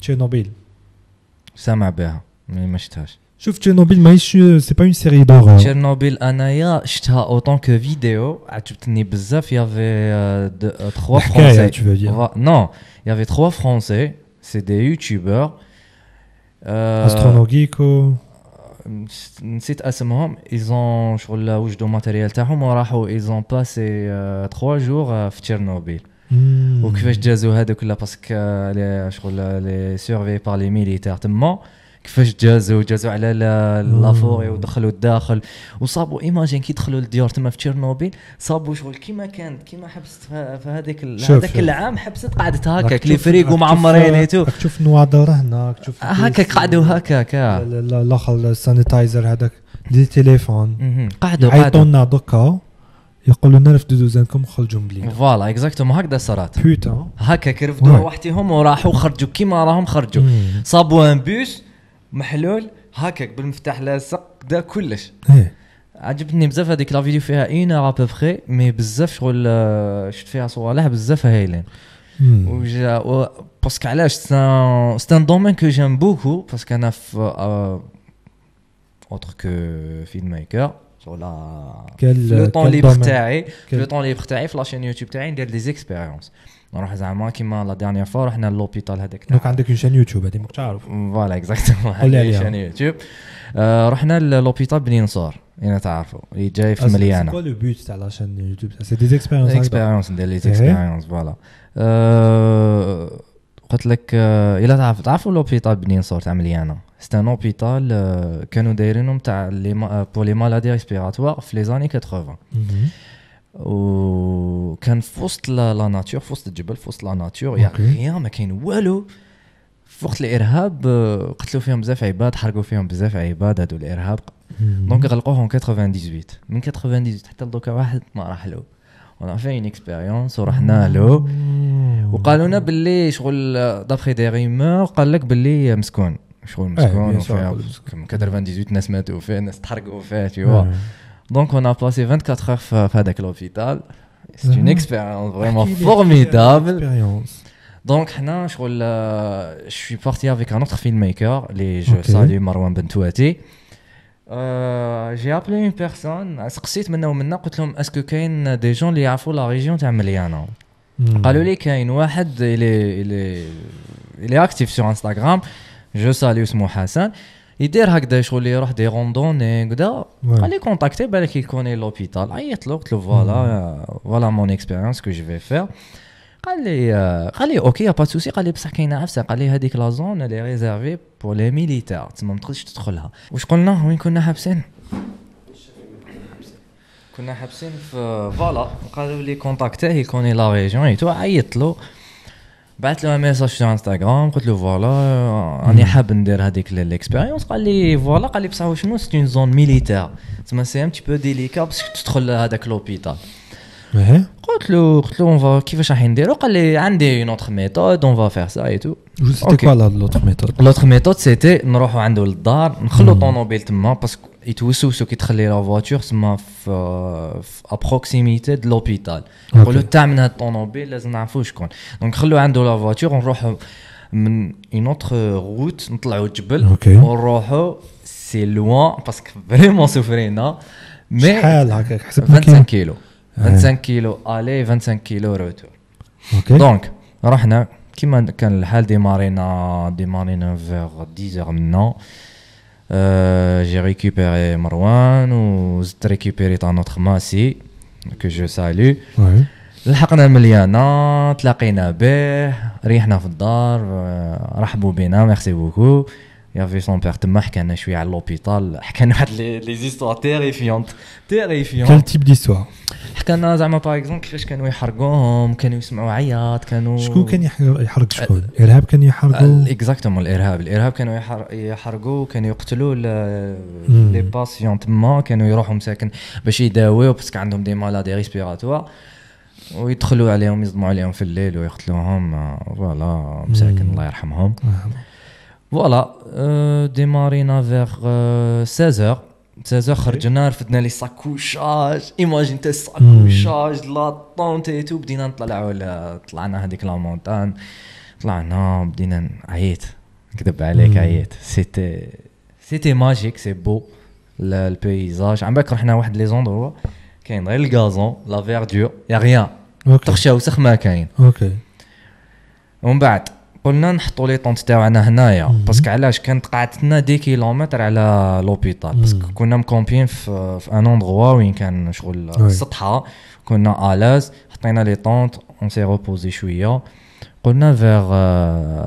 تشيرنوبيل سامع بها ما شفتهاش شوف تشيرنوبيل ماهيش سي با اون سيري دور تشيرنوبيل انايا شفتها اوتون كو فيديو عجبتني بزاف يافي 3 فرونسي نو يافي 3 فرونسي سي دي يوتيوبر استرونوغيكو نسيت اسمهم ايزون شغل وجدوا ماتيريال تاعهم وراحوا ايزون باسي 3 جور في تشيرنوبيل وكيفاش جازوا هذوك لا باسكو شغل لي سيرفي بار لي ميليتير تما كيفاش جازوا على لافوري ودخلوا الداخل وصابوا ايماجين كي دخلوا للديار تما في تشيرنوبيل صابوا شغل كيما حبست في هذاك العام حبست قعدت هكاك لي فريق ومعمرين ايتو تشوف نوادر هنا تشوف هكاك قعدوا هكاك الاخر السانيتايزر هذاك دي تليفون قعدوا عيطونا دوكا يقولوا لنا رفدوا دوزانكم خرجوا ملينا فوالا اكزاكتومون هكذا صارت بوتان هكاك رفدوا وحدهم وراحوا خرجوا كيما راهم خرجوا صابوا ان بوس محلول هكاك بالمفتاح لاصق دا كلش عجبتني بزاف هذيك لا فيديو فيها اون اور ابوبري مي بزاف شغل شفت فيها صوالح بزاف هايلين باسكو علاش سي ان دومين كو جيم بوكو باسكو انا في اوتر كو فيلم ميكر شغل لو طون ليبر تاعي في لاشين يوتيوب تاعي ندير دي زيكسبيريونس نروح زعما كيما لا ديرنيير فوا رحنا للوبيتال هذاك دونك عندك اون شان يوتيوب هذه ماك تعرف فوالا اكزاكتومون شان يوتيوب رحنا للوبيتال بني نصار انا تعرفوا اللي جاي في مليانه سي لو بوت تاع لا شان يوتيوب سي دي اكسبيريونس ندير لي اكسبيريونس فوالا قلت لك الا تعرفوا لوبيتال بني نصار تاع مليانه سي ان اوبيتال كانوا دايرينهم تاع لي بور لي مالادي ريسبيراتوار في لي زاني 80 وكان في وسط لا ناتور في وسط الجبل في وسط لا ناتور يعني ما كاين والو في وقت الارهاب قتلوا فيهم بزاف عباد حرقوا فيهم بزاف عباد هادو الارهاب دونك غلقوهم 98 من 98 حتى لدوكا واحد ما راح له وانا فين اكسبيريونس ورحنا له وقالوا لنا باللي شغل دابخي دي ريمور قال لك باللي مسكون شغل مسكون وفيها 98 ناس ماتوا فيه ناس تحرقوا فيه tu vois. Donc on a passé 24 heures في l'hôpital. C'est une expérience vraiment formidable. Donc حنا شغل je suis parti avec un autre filmmaker les je salue Marwan Bentouati. J'ai appelé une personne سقسيت منه ومنه قلت لهم اسكو كاين دي جون اللي يعرفوا لا ريجيون تاع مليانه قالوا لي كاين واحد اللي اكتيف sur Instagram je salue اسمه حسن يدير هكذا شغل يروح دي روندوني كذا قال لي كونتاكتي بالك يكوني لوبيتال عيط له قلت له فوالا مون اكسبيريونس كو جو في فير قال لي اوكي با سوسي قال لي بصح كاينه عفسه قال لي هذيك لا زون اللي ريزيرفي بور لي ميليتير تما ما تقدرش تدخلها واش قلنا وين كنا حابسين في فوالا قالوا لي كونتاكتيه يكوني لا ريجيون ايتو عيط له بعث له ميساج في انستغرام قلت له فوالا راني حاب ندير هذيك الاكسبيريونس قال لي فوالا قال لي بصح شنو سي اون زون ميليتير تما سي ان تي بو ديليكا باش تدخل هذاك لوبيتال. قلت له اون فا كيفاش راح نديرو؟ قال لي عندي اون اوتر ميثود اون فا فير سا اي تو. سيتي كوا لوتر ميثود؟ لوتر ميثود سيتي نروحو عنده للدار نخلو طونوبيل تما باسكو يتوسوسو كي تخلي لا فواتور تما في ابروكسيميتي د لوبيتال. نقولو تاع من هاد الطونوبيل لازم نعرفو شكون. دونك نخلو عنده لا فواتور ونروحو من اون اوتر روت نطلعو الجبل ونروحو سي لوان باسكو فريمون سوفرينا. مي شحال هكاك حسب 25 كيلو 25 كيلو الي 25 كيلو روتور. دونك رحنا كيما كان الحال ديمارينا فيغ 10 منا. J'ai récupéré Marwan ou j'ai récupéré un autre Massi que je salue. لحقنا مليانة تلاقينا به ريحنا في الدار رحبوا بنا ميرسي بوكو. يافي سون بير تما حكينا شويه على لوبيتال حكينا واحد لي زيستوار تيريفيونت. كال تيب ديستوار حكينا زعما باغ اكزومبل كيفاش كانوا يحرقوهم كانوا يسمعوا عياط كانوا شكون كان يحرق شكون الارهاب كان يحرقوا اكزاكتومون الارهاب كانوا يحرقوا كانوا يقتلوا لي باسيون تما كانوا يروحوا مساكن باش يداويو باسكو عندهم دي مالادي ريسبيراتوار ويدخلوا عليهم يصدموا عليهم في الليل ويقتلوهم فوالا مساكن الله يرحمهم. فوالا ديمارينا فيغ 16 خرجنا رفدنا لي ساكوشاج ايماجين تاع ساكوشاج لا طونت اي تو بدينا طلعنا هذيك لا مونطان طلعنا بدينا عييت نكذب عليك عييت سيتي ماجيك سي بو البيزاج عم بالك رحنا واحد لي زوندروا كاين غير الغازون لا فيردور يا غيان تخشى وسخ ما كاين. ومن بعد قلنا نحطوا لي طونط تاعنا هنايا باسكو علاش كانت قعدتنا دي كيلومتر على لوبيتال باسكو كنا مكومبين في ان اندروا وين كان شغل السطحه كنا الاز حطينا لي طونط اون سي ريبوزي شويه قلنا فيغ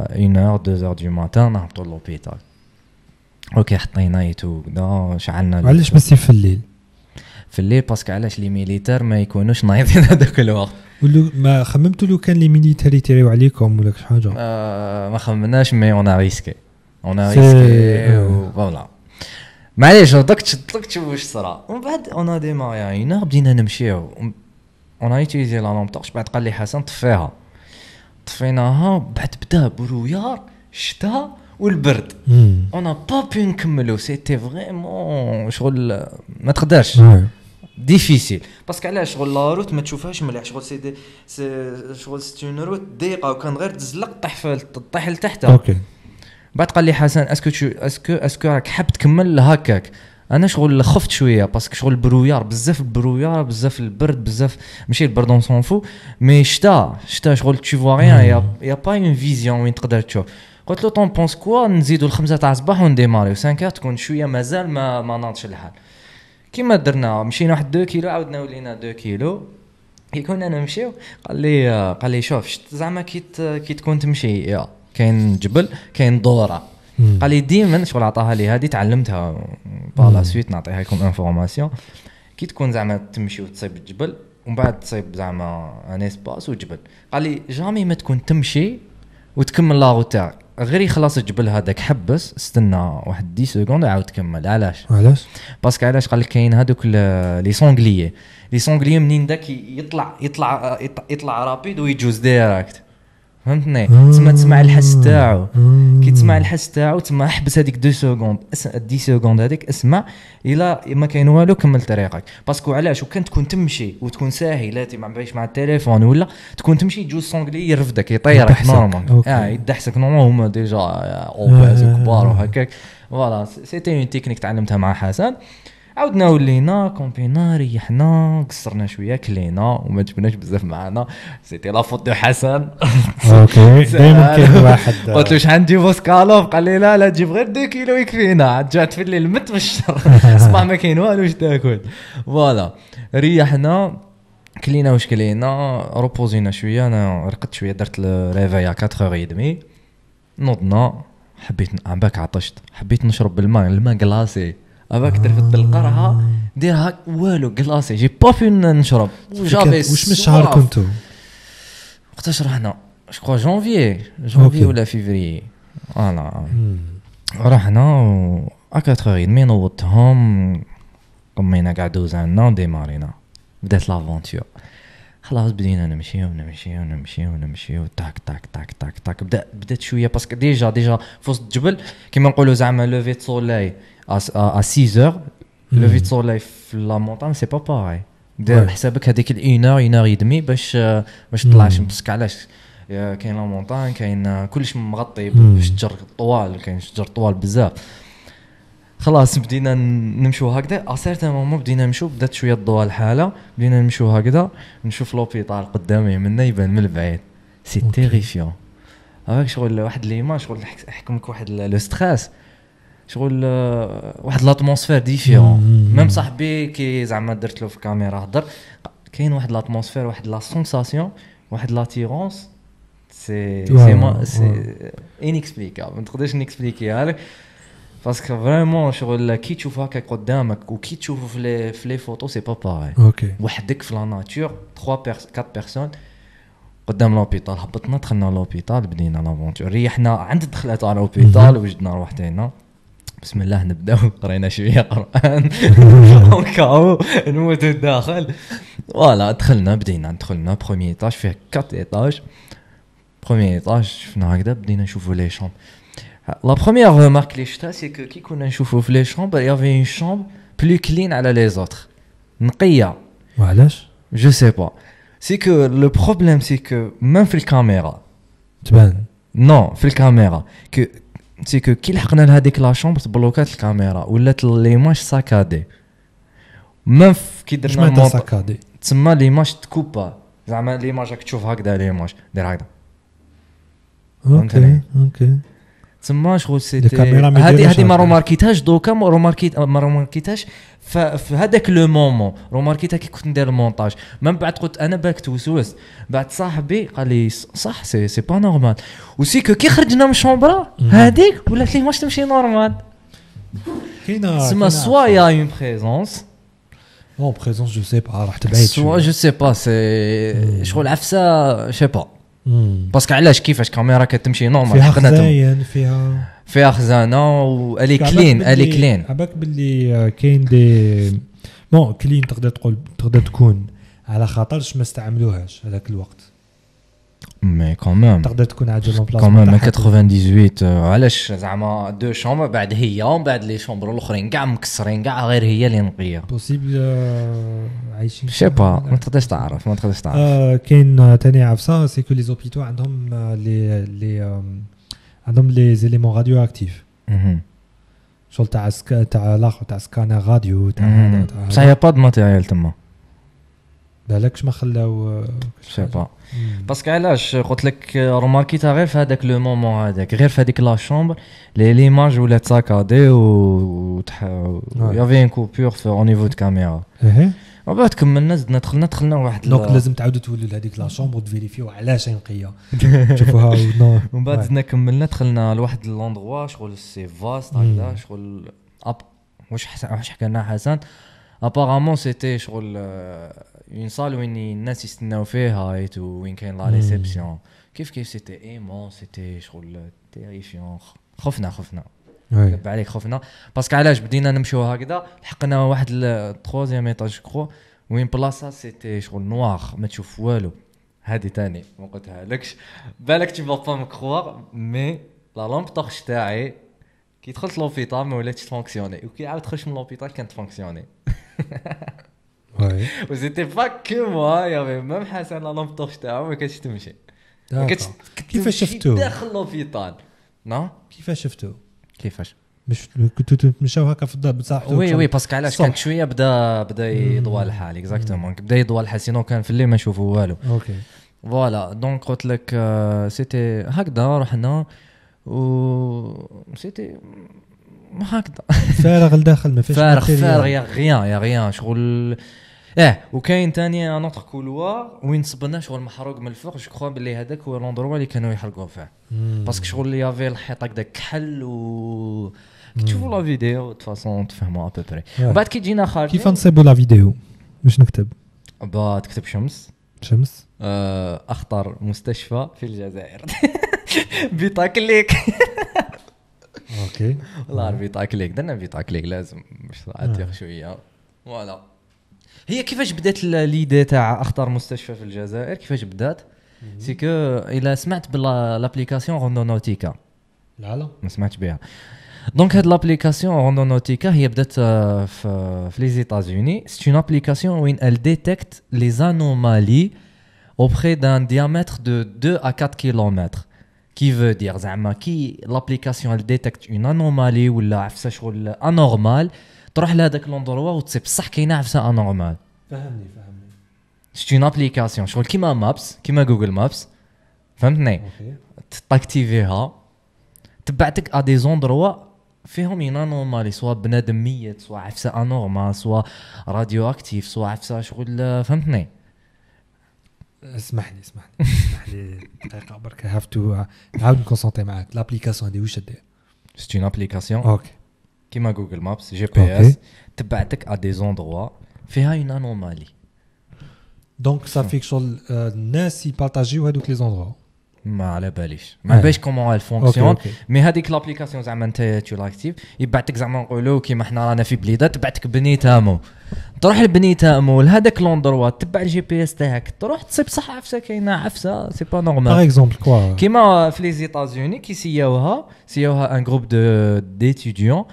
1h 2h دو ماتان نهبطوا لوبيتال. اوكي حطينا ايتو كدا شعلنا. علاش بس في الليل؟ في الليل باسكو علاش لي ميليتير ما يكونوش نايضين هذاك الوقت. ما خممتوا لو كان لي ميليتاري يتريو عليكم ولا شي حاجه؟ ما خممناش مي اون ريسكي فوالا معليش دوك تطلقت واش صرا. ومن بعد اون ديماينا بدينا نمشيو اون ايتيزي لا لامب طورش. بعد قال لي حسن طفيناها بعد بدا برويار الشتاء والبرد اون با بي نكملو سيتي فريمون شغل ما تقدرش ديفيسيل باسكو علاش شغل لا روت ما تشوفهاش مليح شغل شغل سي روت ضيقه وكان غير تزلق طيح لتحت. اوكي بعد قال لي حسن اسكو راك حاب تكمل هكاك. انا شغل خفت شويه باسكو شغل البرويار بزاف البرد بزاف ماشي البرد اون سون فو مي شتا شغل تشوف ريان يا با اون فيزيون وين تقدر تشوف. قلت له طون بونس كوا نزيدوا ل5 تاع الصباح ونديماريو 5 تكون شويه مازال ما ناضش الحال. كيما درنا مشينا واحد 2 كيلو عاودنا ولينا 2 كيلو كي كنا نمشيو. قال لي شوف زعما كي تكون تمشي كاين جبل كاين دوره. قال لي ديما شغل عطاها لي هذه تعلمتها بالا سويت نعطيها لكم انفورماسيون. كي تكون زعما تمشي وتصيب الجبل ومن بعد تصيب زعما ان اسباس وجبل. قال لي جامي ما تكون تمشي وتكمل لا روت تاعك غير يخلص الجبل هذاك حبس استنى واحد 10 سكوند عاود تكمل. علاش باسكو علاش قال لك كاين هذوك لي سونغليي منين داك يطلع رابيد ويجوز ديريكت فهمتني. تسمع الحس تاعو كي تسمع الحس تاعو تما حبس هذيك 2 سكوند 10 سكوند هذيك اسمع الا ما كاين والو كمل طريقك. باسكو علاش وكان تكون تمشي وتكون ساهي لا ما بايش مع التليفون ولا تكون تمشي يجوز سونغلي يرفدك يطيرك نورمال يدحسك نورمال هما ديجا اوباز كبار وهكاك. فوالا سيتي اون تكنيك تعلمتها مع حسن. عاودنا ولينا كومبينا ريحنا قصرنا شويه كلينا وما جبناش بزاف معنا سيتي لا فوت دو حسن. اوكي دائما كاين واحد قلت له شحال نجيبو سكالوب قال لي لا تجيب غير 2 كيلو يكفينا. رجعت في الليل مت في الشر صباح ما كاين والو واش تاكل. فوالا ريحنا كلينا واش كلينا روبوزينا شويه. انا رقدت شويه درت الريفاي 4:30 نوضنا حبيت عباك عطشت حبيت نشرب الماء كلاصي اباك ترفد القرعه ديرها والو كلاصي جي با في نشرب. واش من شهر كنتو وقتاش رحنا جو جانفي ولا فيفري فوالا رحنا 4:30 نوضتهم قمينا كاع دوزنا وديمارينا بدات لافونتور خلاص بدينا نمشيو تاك تاك تاك تاك تاك بدات شويه باسكو ديجا في وسط الجبل كيما نقولوا زعما لوفي سولاي ا 6 لوفي سولاي في لا مونطان سي با باغي دير حسابك هذيك 1 اور يدمي باش تطلع الشمس علاش كاين لا مونطان كاين كلش مغطي بالشجر طوال كاين شجر طوال بزاف خلاص بدينا نمشوا هكذا اصيرت ماما بدينا نمشوا بدات شويه الضوء الحاله بدينا نمشوا هكذا نشوف لوبيطال قدامي منا يبان من البعيد سي تيريفيون هاك شغل واحد ليما شغل يحكمك واحد لو ستريس شغل واحد لاتموسفير ديفيرون ميم صاحبي كي زعما درت له في الكاميرا هضر كاين واحد لاتموسفير واحد لا سونساسيون واحد لاتيرونس سي انيكسبليكابل ما نقدرش نكسبليكيها لك باسكو فريمون شغل كي تشوف هكاك قدامك وكي تشوفه في لي فوتو سي با باغي اوكي وحدك في لا ناتور 4 بيرسون قدام لوبيطال هبطنا دخلنا لوبيطال بدينا لافونتور ريحنا عند دخلت على لوبيطال وجدنا روحتينا بسم الله نبداو قرينا شويه قران كاو نموت الداخل فوالا دخلنا دخلنا بروميير ايطاج فيه 4 ايطاج بروميير ايطاج شفنا هكذا بدينا نشوفوا لي شامبر لا بروميير remarque لي شتا سي كو كي كنا نشوفوا في لي شامبر يافي اون شامبر بلو كلين على لي زوتر نقيه وعلاش جو سي با سي كو لو بروبليم سي كو ميم في الكاميرا تبان نو في الكاميرا كو سي كو كي لحقنا لهذيك لا شامبر بلوكات الكاميرا ولات ليماج ساكادي ميم كي درنا المونتاج ساكادي تسمى ليماج تكوبا زعما ليماج راك تشوف هكذا ليماج دير هكذا اوكي تما شغل سيتي هذه ما روماركيتاش دوكا ما روماركيتاش في هذاك لو مومون روماركيتها كي كنت ندير المونتاج من بعد قلت انا باك توسوس بعد صاحبي قال لي صح سي با نورمال وسي كو كي خرجنا من الشومبرا هذيك ولات لي ماش تمشي نورمال كاينه تما سوا يا اون بريزونس اون بريزونس جو سي با راح تبعد سوا جو سي با سي شغل عفسه شي با باسكو علاش كيفاش كاميرا كتمشي نورمال حقنا فيها خزانه والي كلين عباك باللي كاين دي بون كلين تقدر تكون على خاطرش ما استعملوهاش هذاك الوقت مي كومام تقدر تكون عاجل اون بلاصه كومام 98 علاش زعما دو شومبر بعد هي ومن بعد لي شومبر الاخرين كاع مكسرين كاع غير هي اللي نقيه بوسيبل عايشين شي با ما تقدرش تعرف كاين ثاني عفسه سي كو لي زوبيتو عندهم لي زيليمون راديو اكتيف شغل تاع الاخر تاع سكانر راديو تاع هذا صحيح با د ماتيريال تما بالكش ما خلاو شي با باسكو علاش قلت لك روماركيتها غير في هذاك لو مومون هذاك غير في هذيك لا شومبر ليماج ولات ساكادي و يافي ان كوبور في او نيفو د كاميرا وبعد كملنا زدنا دخلنا واحد دونك لازم تعاودوا تولوا لهذيك لا شومبر وتفيريفيو علاش نقيه تشوفوها ومن بعد زدنا كملنا دخلنا لواحد لوندروا شغل سي فاست هكذا شغل واش حكى لنا حسن ابارامون سيتي شغل اون صال وين الناس يستناو فيها وين كاين لا ريسبسيون كيف سيتي ايمون سيتي شغل تيريفيون خفنا كب عليك خفنا باسكو علاش بدينا نمشيو هكذا لحقنا واحد التروزيام ايطاج كرو وين بلاصه سيتي شغل نوار ما تشوف والو هذه تاني ما قلتها لكش بالك تبقى با مكروار مي لا لامب طرش تاعي كي دخلت لوبيطال ما ولاتش تفونكسيوني وكي عاود تخرج من لوبيطال كانت تفونكسيوني واي وزيتي با كو موا يا ميم حسن لا لامب طرش تاعو ما كانتش تمشي كيفاش شفتو داخل لوبيطال نو كيفاش شفتو كيفاش مش كنتو تمشاو هكا في الضرب بصح وي باسكو علاش كانت شويه بدا يضوى الحال اكزاكتومون بدا يضوى الحال سينو كان في الليل ما نشوفوا والو اوكي فوالا دونك قلت لك سيتي هكذا رحنا و سيتي هكذا فارغ لداخل ما فيش فارغ يا غيان شغل وكاين ثاني نوتر كولوار وين صبنا شغل محروق من الفوق جو كخوا باللي هذاك هو لوندروا اللي كانوا يحرقوا فيه باسكو شغل اللي يافي الحيط هكذا كحل و كي تشوفوا لا فيديو دو فاصون تفهموا ابوبري وبعد كي جينا خارجين كيف نصيبوا لا فيديو باش نكتب تكتب شمس اخطر مستشفى في الجزائر بيطاكليك اوكي والله بيطاكليك درنا بيطاكليك لازم مش عاد شويه فوالا. هي كيفاش بدات ليدي تاع اختار مستشفى في الجزائر؟ كيفاش بدات؟ سي كو الا سمعت بالابليكاسيون روندونوتيكا. لا ما سمعتش بها. دونك هاد لابليكاسيون روندونوتيكا هي بدات في لي زيتازوني. سي اون ابليكاسيون وين ال ديتكت لي انومالي auprès d'un diamètre de 2 à 4 km. Qui veut dire زعما كي لابليكاسيون elle détecte une anomalie ولا عفسه شغل انورمال تروح لهذاك لوندروا وتصيب بصح كاينه عفسه انورمال. فهمني سي اون ابليكاسيون شغل كيما مابس كيما جوجل مابس فهمتني. تاكتيفيها تبعتك ا دي زوندروا فيهم ين انورمالي سواء بنادم ميت سواء عفسه انورمال سواء راديو اكتيف سواء عفسه شغل فهمتني. اسمح لي دقيقه برك هاف تو نعاود نكونسونطي معاك. لابليكاسيون هذه واش دير؟ سي اون ابليكاسيون اوكي كيما جوجل مابس جي بي اس تبعتك ا دي زوندروا فيها اون انورمالي. دونك صافيك شغل الناس يبارطاجيو هذوك لي زوندروا. ما على باليش ما باش كومون ال فونكسيون مي هذيك لابليكاسيون زعما انت تو لاكتيف يبعتك زعما نقولوا كيما حنا رانا في بليده تبعتك بني تامو تروح لبني تامو لهذاك لوندروا تبع الجي بي اس تاعك تروح تصيب صح عفسه كاينه عفسه سي با نورمال. باغ اكزومبل كوا كيما في لي زيتازوني كي سياوها ان جروب ديتيديون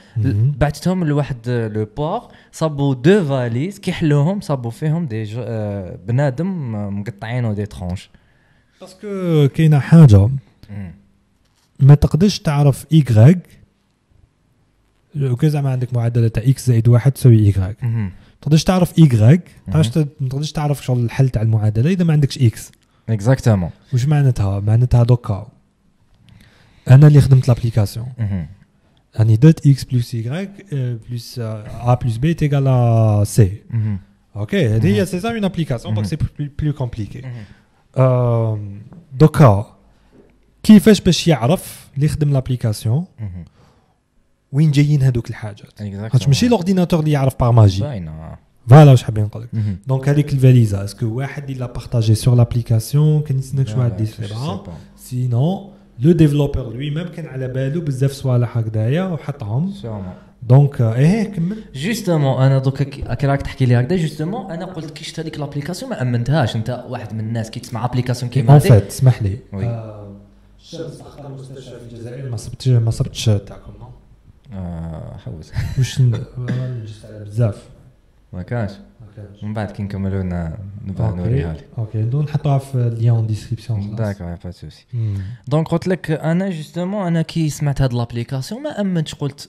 بعثتهم لواحد لو بور صابوا دو فاليز كيحلوهم صابوا فيهم دي بنادم مقطعين دي ترونش. باسكو كاينه حاجه ما تقدرش تعرف ايغريك وكذا زعما عندك معادله تاع اكس زائد 1 تساوي ايغريك. تقدرش تعرف ايغريك ما تقدرش تعرف شغل الحل تاع المعادله اذا ما عندكش اكس. اكزاكتومون. واش معناتها دوكا انا اللي خدمت لابليكاسيون راني درت اكس بلس ايغريك بلس ا بلس بي تيغال سي. اوكي هذه هي سي سا اون ابليكاسيون دونك سي بلو كومبليكي. دوكا كيفاش باش يعرف اللي يخدم لابليكاسيون وين جايين هذوك الحاجات؟ خاطش ماشي لورديناتور اللي يعرف باغ ماجي. فوالا واش حابين نقول لك. دونك هذيك الفاليزا اسكو واحد اللي لا بارطاجي سور لابليكاسيون كان يسنك شويه ديسيبرا سينو لو ديفلوبر لوي ميم كان على بالو بزاف صوالح هكذايا وحطهم. دونك كمل. جوستومون انا دوكا كي راك تحكي لي هكذا جوستومون انا قلت كي شفت هذيك لابليكاسيون ما امنتهاش. انت واحد من الناس كي تسمع ابليكاسيون كيما هذيك ان فيت اسمح لي الشمس اختار مستشفى في الجزائر ما صبتش تاعكم نو حوس واش نجلس على بزاف ما كانش من بعد كي نكملوا نبغى نوريها لك. اوكي دون نحطوها في اللين ديسكريبسيون. داكور با سوسي. دونك قلت لك انا جوستومون انا كي سمعت هاد لابليكاسيون ما امنتش قلت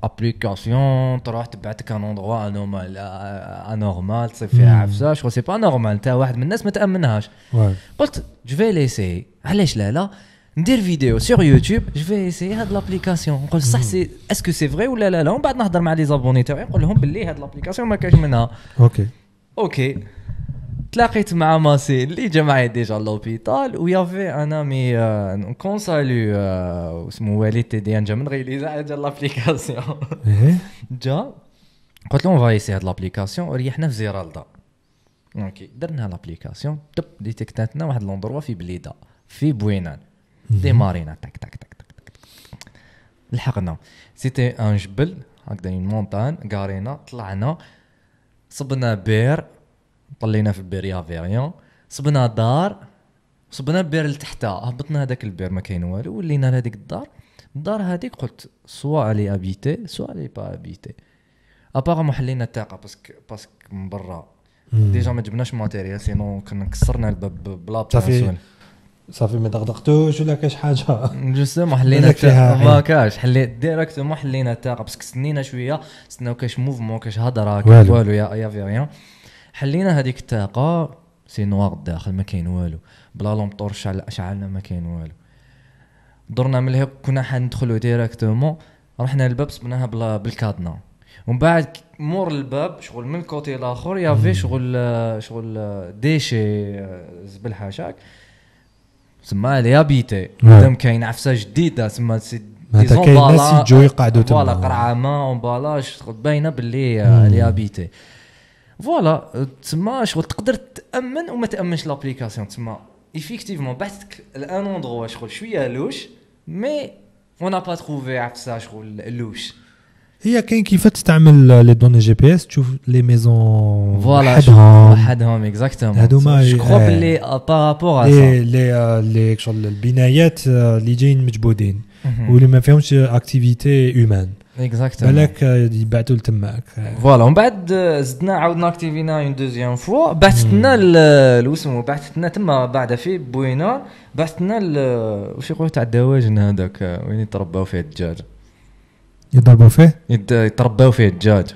ابليكاسيون تروح تبعتك ان اندروا انورمال انورمال تصير فيها عفسه شغل سي با نورمال. انت واحد من الناس ما تامنهاش. قلت جو في ليسي علاش لا ندير فيديو سور يوتيوب جو في ايسي هاد لابليكاسيون نقول صح سي اسكو سي فري ولا لا. ومن بعد نهضر مع لي زابوني تاعي نقول لهم باللي هاد لابليكاسيون ما كاش منها. اوكي تلاقيت مع ماسي اللي جا معايا ديجا لوبيتال ويافي انا مي كونسالو اسمه وليد تيديان جا من غيليزا على لابليكاسيون جا قلت لهم فايسي هاد لابليكاسيون وريحنا في زيرالدا. اوكي درنا لابليكاسيون دب ديتيكتاتنا واحد لوندروا في بليده في بوينان ديمارينا تك تك تك تك لحقنا سيتي ان جبل هكذا اون مونتان قارينا طلعنا صبنا بير طلينا في البير يا فيريون صبنا دار صبنا بير لتحتها هبطنا هذاك البير ما كاين والو ولينا لهذيك الدار هذيك قلت سوا لي ابيتي سوا لي با ابيتي ابارامون حلينا الطاقه باسكو من برا ديجا ما جبناش ماتيريال سينو كنا كسرنا الباب بلا باسون صافي ما دغدغتوش ولا كاش حاجه جوستومون حلينا ما كاش حليت ديريكتومون حلينا الطاقه باسكو سنينا شويه سناو كاش موفمون كاش هضره والو يا في ريان حلينا هذيك الطاقه سي نوار الداخل ما كاين والو بلا لومطور شعلنا ما كاين والو درنا من هيك كنا حندخلوا ديريكتومون رحنا للباب صبناها بالكادنا ومن بعد مور الباب شغل من الكوتي الاخر يا في شغل ديشي زبل حاشاك سما لي ابيتي مادام كاين عفسه جديده سما سي ديزون كاين ناس يجوا يقعدوا تما فوالا قرعه امبالاج باينه باللي لي ابيتي فوالا تما شغل تقدر تامن وما تامنش لابليكاسيون تما ايفيكتيفمون بعثتك الان اندروا شغل شويه لوش مي اون با تروفي عفسه شغل لوش هي كاين كيف تستعمل لي دوني جي بي اس تشوف لي ميزون وحدهم اكزاكتومون هادوما جو كرو بلي بارابور ا سا لي شغل البنايات اللي جايين مجبودين واللي ما فيهمش اكتيفيتي هيومان اكزاكتومون بالك يبعثوا لتماك فوالا ومن بعد زدنا عاودنا اكتيفينا اون دوزيام فوا بعثتنا الوسمو بعثتنا تما بعد في بوينه بعثتنا واش يقولوا تاع الدواجن هذاك وين يترباو فيه الدجاج يضربوا فيه يترباو فيه الدجاج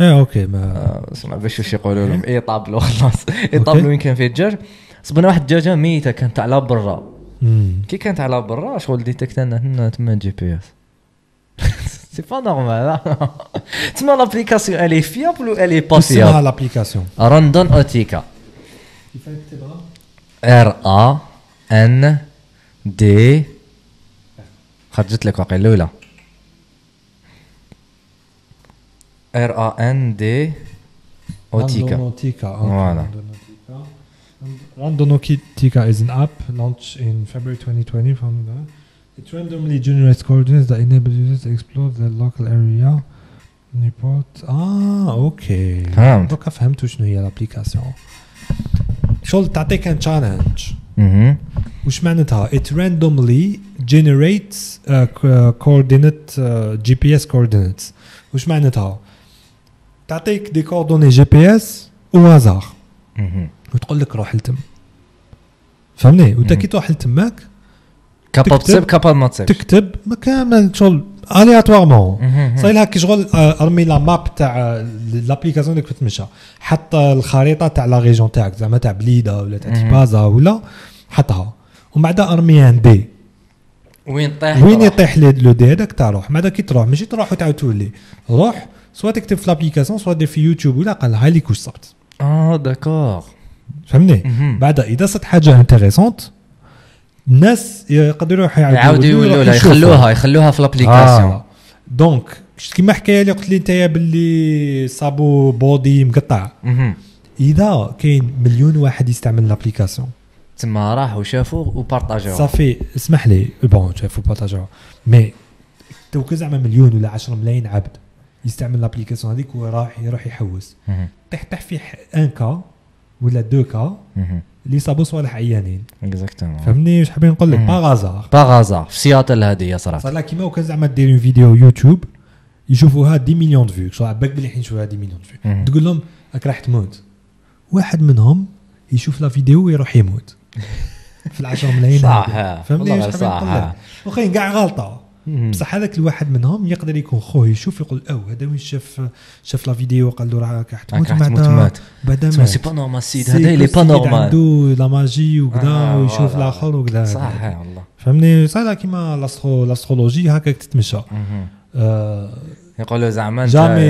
اوكي ما اسمع باش واش يقولوا لهم اي طابلو خلاص اي طابلو وين كان فيه الدجاج صبنا واحد الدجاجه ميته كانت على برا كي كانت على برا شغل ديتيكتنا هنا تما جي بي اس سي با نورمال تما لابليكاسيون الي فيابل و الي با فيابل اسمها لابليكاسيون راندون اوتيكا كيفاش تكتبها ار ا ان دي خرجت لك واقع الاولى ار ا ان دي اوتيكا voilà Randonautica is an app launched in February 2020 from it randomly generates coordinates that enable users to explore the local area report اوكي دوكا فهمت شنو هي الابليكاسيون شغل تعطيك ان تشالنج وش معناتها it randomly generates coordinate GPS coordinates وش معناتها تعطيك دي كوردوني جي بي اس او هازار وتقول لك روح لتم فهمني وانت كي تروح لتماك كاباب تصيب كاباب ما تصيبش تكتب مكان شغل الياتوارمون صاير لها كي شغل ارمي لا ماب تاع لابليكاسيون اللي كتمشى حط الخريطه تاع لا ريجون تاعك زعما تاع بليده ولا تاع تيبازا ولا حطها ومن بعد ارمي ان دي وين يطيح لو دي هذاك تروح بعد كي تروح ماشي تروح وتعاود تولي روح سوا تكتب في لابليكاسيون سوا دير في يوتيوب ولا قال هاي ليك واش صبت داكور فهمني بعد اذا صرت حاجه انتريسونت الناس يقدروا يعاودوا يولوا يخلوها في لابليكاسيون دونك كيما حكايه لي قلت لي نتايا باللي صابو بودي مقطع اذا كاين مليون واحد يستعمل لابليكاسيون تما راحوا شافوا وبارطاجوا صافي اسمح لي بون شافوا بارطاجوا مي تو زعما مليون ولا 10 ملايين عبد يستعمل لابليكاسيون هذيك وراح يروح يحوس طيح في ان كا ولا دو كا اللي صابوا صوالح عيانين اكزاكتومون فهمني واش حابين نقول لك باغازار في سياتل هذه صراحه صار كيما وكان زعما دير فيديو يوتيوب يشوفوها 10 مليون فيو شو عباك بلي حين يشوفوها 10 مليون فيو تقول لهم راك راح تموت واحد منهم يشوف لا فيديو ويروح يموت في 10 ملايين صح فهمني واش حابين نقول لك وخاين كاع غلطه بصح هذاك الواحد منهم يقدر يكون خوه يشوف يقول هذا وين شاف لا فيديو وقال له راك راح تموت بعد ما سي با نورمال السيد هذا اللي با نورمال عنده لا ماجي وكذا ويشوف الاخر وكذا صح والله فهمني صايره كيما لاسترولوجي هكاك تتمشى يقولوا زعما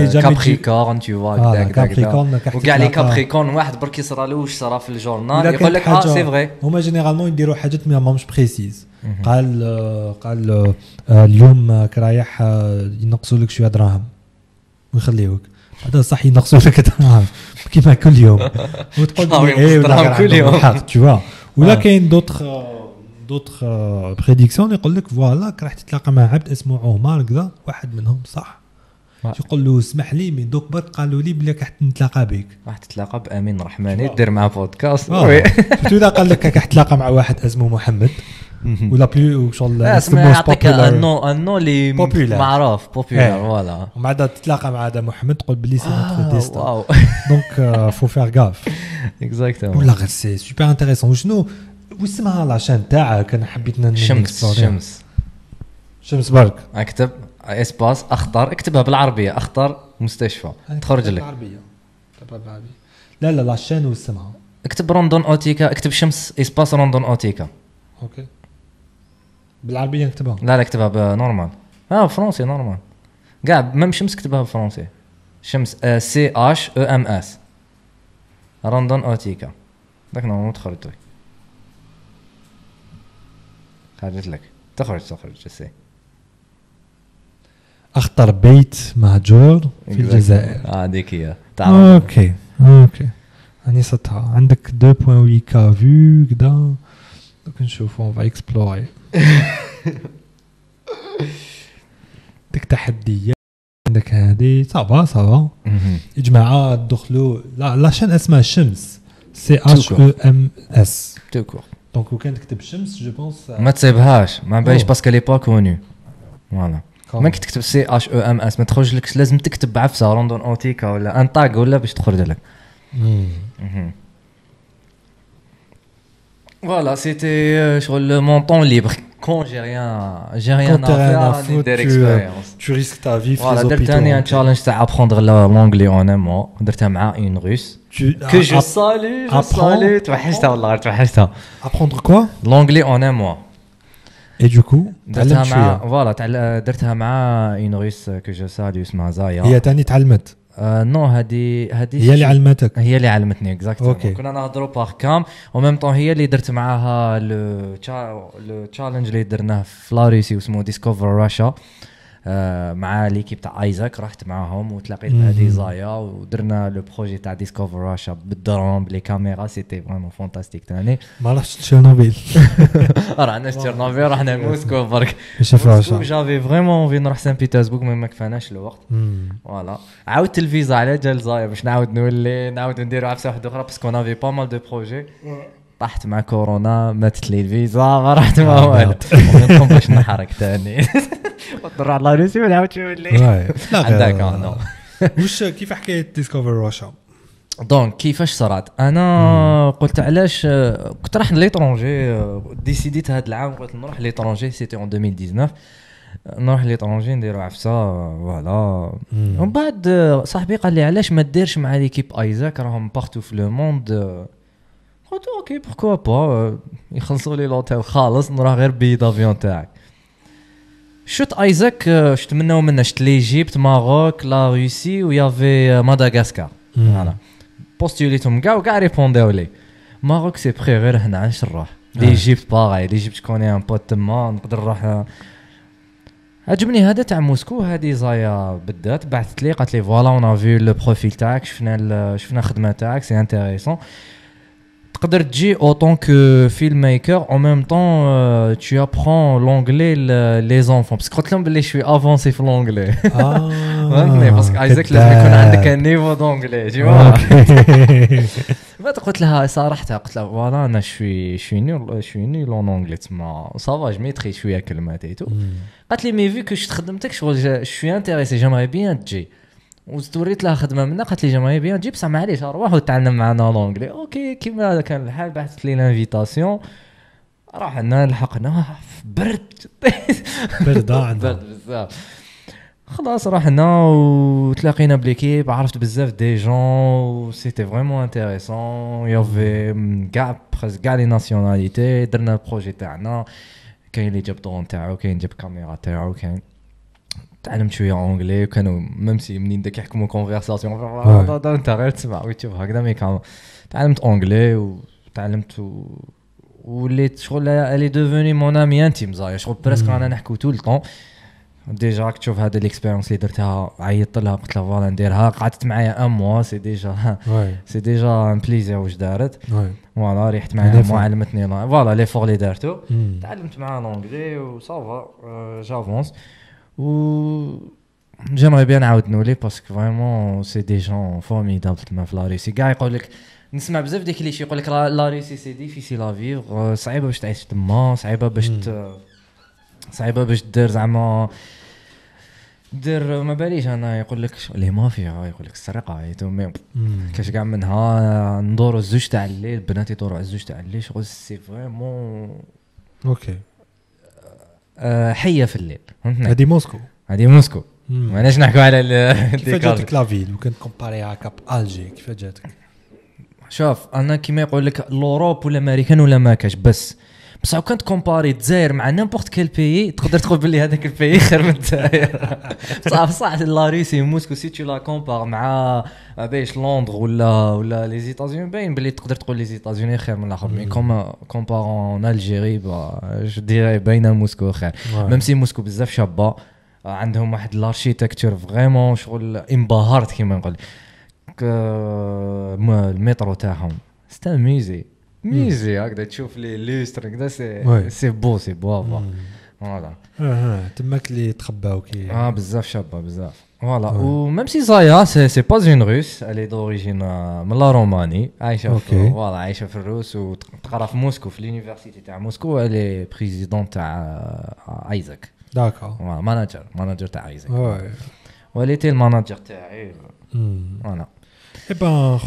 كابريكورن تو فوا كابريكورن وكاع لي كابريكورن واحد برك يصرى له واش صرا في الجورنال يقول لك سي فري هما جينيرالمون يديروا حاجات ما مش بريسيز قال اليوم رايح ينقصوا لك شويه دراهم ويخليوك هذا صح ينقصوا لك دراهم كيما كل يوم وتقول ايه ولا كل يوم حق تو ولا كاين دوطخ بريديكسيون يقول لك فوالا راح تتلاقى مع عبد اسمه عمر كذا واحد منهم صح يقول له اسمح لي من دوك برك قالوا لي بلي راح نتلاقى بك راح تتلاقى بامين رحماني دير معاه بودكاست شفتوا اذا قال لك راح تتلاقى مع واحد اسمه محمد ولا بلو شغل يعطيك انو اللي معروف بوبولار فوالا ومن بعد تتلاقى مع هذا محمد تقول بلي سي نوتر ديستا دونك فو فير غاف اكزاكتومون ولا غير سي سوبر انتريسون وشنو واسمها لاشين تاعك انا حبيت شمس برك اكتب اسباس اخضر اكتبها بالعربيه اخضر مستشفى تخرج لك بالعربيه لا لاشين واسمها اكتب روندون اوتيكا اكتب شمس اسباس روندون اوتيكا اوكي بالعربيه نكتبها لا اكتبها بنورمال فرنسي نورمال كاع ميم شمس اكتبها بالفرنسي شمس سي اش او ام اس روندون اوتيكا داك نورمال تخرج لك خرجت لك تخرج سي اخطر بيت مهجور في الجزائر هذيك هي اوكي اني صدتها عندك 2.8 كا فيو كدا دوك نشوفوا اون فا اكسبلوري ديك تحديات عندك هذه صافا جماعه دخلوا لا شان اسمها الشمس CHEMS تكور دونك وكان تكتب الشمس جو بونس ما تسيبهاش ما بايش باسكو لي با كوني فوالا ما كي تكتب CHEMS ما تخرج لك لازم تكتب بعفسه روندون اوتيكا ولا ان طاق ولا باش تخرج لك Voilà, c'était sur le mon temps libre. Quand j'ai rien à faire, tu risques ta vie. Voilà, dernier un challenge, c'est apprendre l'anglais en un mois. Dernier avec une russe. Que je salue. Tu vas apprendre quoi? L'anglais en un mois. Et du coup, voilà, dernier avec une russe que je salue, اسمها زايا. هي تاني تعلمت. نو هذه هي اللي علمتك. هي اللي علمتني اكزاكتلي كنا نهضروا باغ كام وميم طون هي اللي درت معاها لو تشالنج اللي درناه في لاريسي اسمه ديسكوفر راشا مع ليكيب تاع ايزاك رحت معاهم وتلاقيت مع دي زايا ودرنا لو بروجي تاع ديسكوفر راشا بالدرون بلي كاميرا سيتي فريمون فانتاستيك ثاني ما رحتش تشيرنوبيل رحنا تشيرنوبيل رحنا موسكو برك موسكو جافي فريمون في نروح سان بيترسبورغ ما كفاناش الوقت فوالا عاودت الفيزا على جال زايا باش نعاود نولي نديرو عفسه واحده اخرى باسكو نافي با مال دو بروجي طحت مع كورونا ماتت لي الفيزا ما رحت ما والو ما باش نحرك ثاني نروح على روسيا ونعاود نولي عندك انا واش كيف حكايه ديسكوفر روشا دونك كيفاش صرات انا قلت علاش كنت راح ليترونجي ديسيديت هذا العام قلت نروح ليترونجي سيتي اون 2019 نروح ليترونجي نديرو عفسه فوالا ومن بعد صاحبي قال لي علاش ما ديرش مع ليكيب ايزاك راهم بارتو في لو موند قلت اوكي بوركوا با يخلصوا لي لوتيل خالص نروح غير بي دافيون تاعك شفت ايزاك شفت منه شفت ليجيبت ماروك لا روسي ويافي ماداغاسكار فوالا بوستوليتهم كاع ريبونديو لي ماروك سي بري غير هنا علاش نروح ليجيبت باغي ليجيبت كوني ان بوت تما نقدر نروح عجبني هذا تاع موسكو هذه زايا بالذات بعثت لي قالت لي فوالا اون فيو لو بروفيل تاعك شفنا خدمه تاعك سي انتريسون تقدر تجي اوتون كو فيلم ميكر او ميم طون tu apprends l'anglais les enfants parce que قلت لهم بلي شوي افونسي في l'anglais فهمتني باسكو ايزاك لازم يكون عندك نيفو دونغلي جيوا بعد قلت لها صراحه قلت لها فوالا انا شوي ني لون انجلي تما صافا جو ميتري شويه كلمات ايتو قالت لي مي في كو خدمتك شغل شوي انتريسي جامعي بيان تجي وستوريت لها خدمه منا قالت لي جامعي بيان تجي بصح معليش روح وتعلم معنا لونجلي اوكي كيما هذا كان الحال بعثت لي لانفيتاسيون رحنا لحقنا برد بزاف خلاص رحنا وتلاقينا بليكيب عرفت بزاف دي جون سيتي فريمون انتريسون يافي كاع لي ناسيوناليتي درنا البروجي تاعنا كاين اللي جاب طون تاعو كاين جاب كاميرا تاعو كاين تعلمت شويه اونغلي وكانوا ميمسي منين داك يحكموا كونفرساسيون انت غير تسمع وتشوف هكذا مي كان تعلمت اونغلي وتعلمت وليت شغل الي دوفوني مون امي انتيم زايا شغل بريسك رانا نحكوا طول الطون ديجا تشوف هذا الاكسبيريونس اللي درتها عيطت لها قلت لها فوالا نديرها قعدت معايا ان موا سي ديجا ان بليزير واش دارت فوالا ريحت معاها معلمتني فوالا لي فور لي دارتو تعلمت معاها لونغلي وصافا جافونس و جيمري بيان نعاود نولي باسكو فريمون سي دي جون فورميدابل تما في لاريسي كاع يقول لك نسمع بزاف ديك اللي يقول لك لاريسي سي ديفيسيل لا فيغ صعيبه باش تعيش تما صعيبه باش دير زعما دير ما باليش انا يقول لك لي مافيا يقول لك السرقه ايتو كاش كاع منها ندورو الزوج تاع الليل بنات يدوروا على الزوج تاع الليل شغل سي فريمون اوكي حيه في الليل هذه موسكو ماناش نحكوا على كيف جاتك لافيل وكان كومباريها كاب الجي كيف جاتك شوف انا كيما يقول لك لوروب ولا امريكان ولا ما كاش بس لو كنت كومباري الجزائر مع نيمبورت كيل بيي تقدر تقول بلي هذاك البيي خير من الجزائر صح لا روسي موسكو سي تو لا كومبار مع باش لندن ولا لي زيتازوني باين بلي تقدر تقول لي زيتازوني خير من الاخر مي كومبارون الجيري جو ديري باينه موسكو خير ميم سي موسكو بزاف شابه عندهم واحد الاركيتكتور فريمون شغل انبهرت كيما نقول المترو تاعهم ستا ميزي هكذا تشوف لي لوستر هكذا سي بو فوالا تماك اللي تخباو كي بزاف شابه بزاف Voilà. Ou même si Zaya, c'est pas une russe, elle est d'origine de la Roumanie. Voilà, Aïcha Ferrous, ou à Moscou, à l'université de Moscou, elle est présidente à Isaac. D'accord. Voilà, manager de Isaac. Ouais. Ou elle était le manager de Voilà. Eh ben,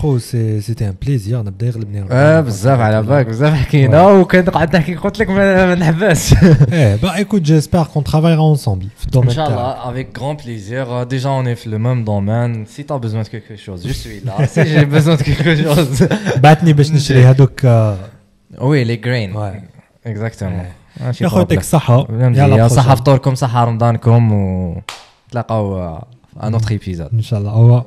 c'était un plaisir. نبدا يغلبني بزاف على بالك بزاف حكينا وكنقعد نحكي قلت لك ما نحبسش. Bah écoute, j'espère qu'on travaillera ensemble. Inch'Allah, avec grand plaisir. Déjà, on est dans le même domaine. Si tu as besoin de quelque chose, je suis là. Si j'ai besoin de quelque chose. بعتني باش نشري هذوك. Oui, les grains. Ouais. Exactement. يعطيك الصحة. يلا صحة فطوركم صحة رمضانكم وتلاقاو à notre épisode. Inch'Allah. Au revoir.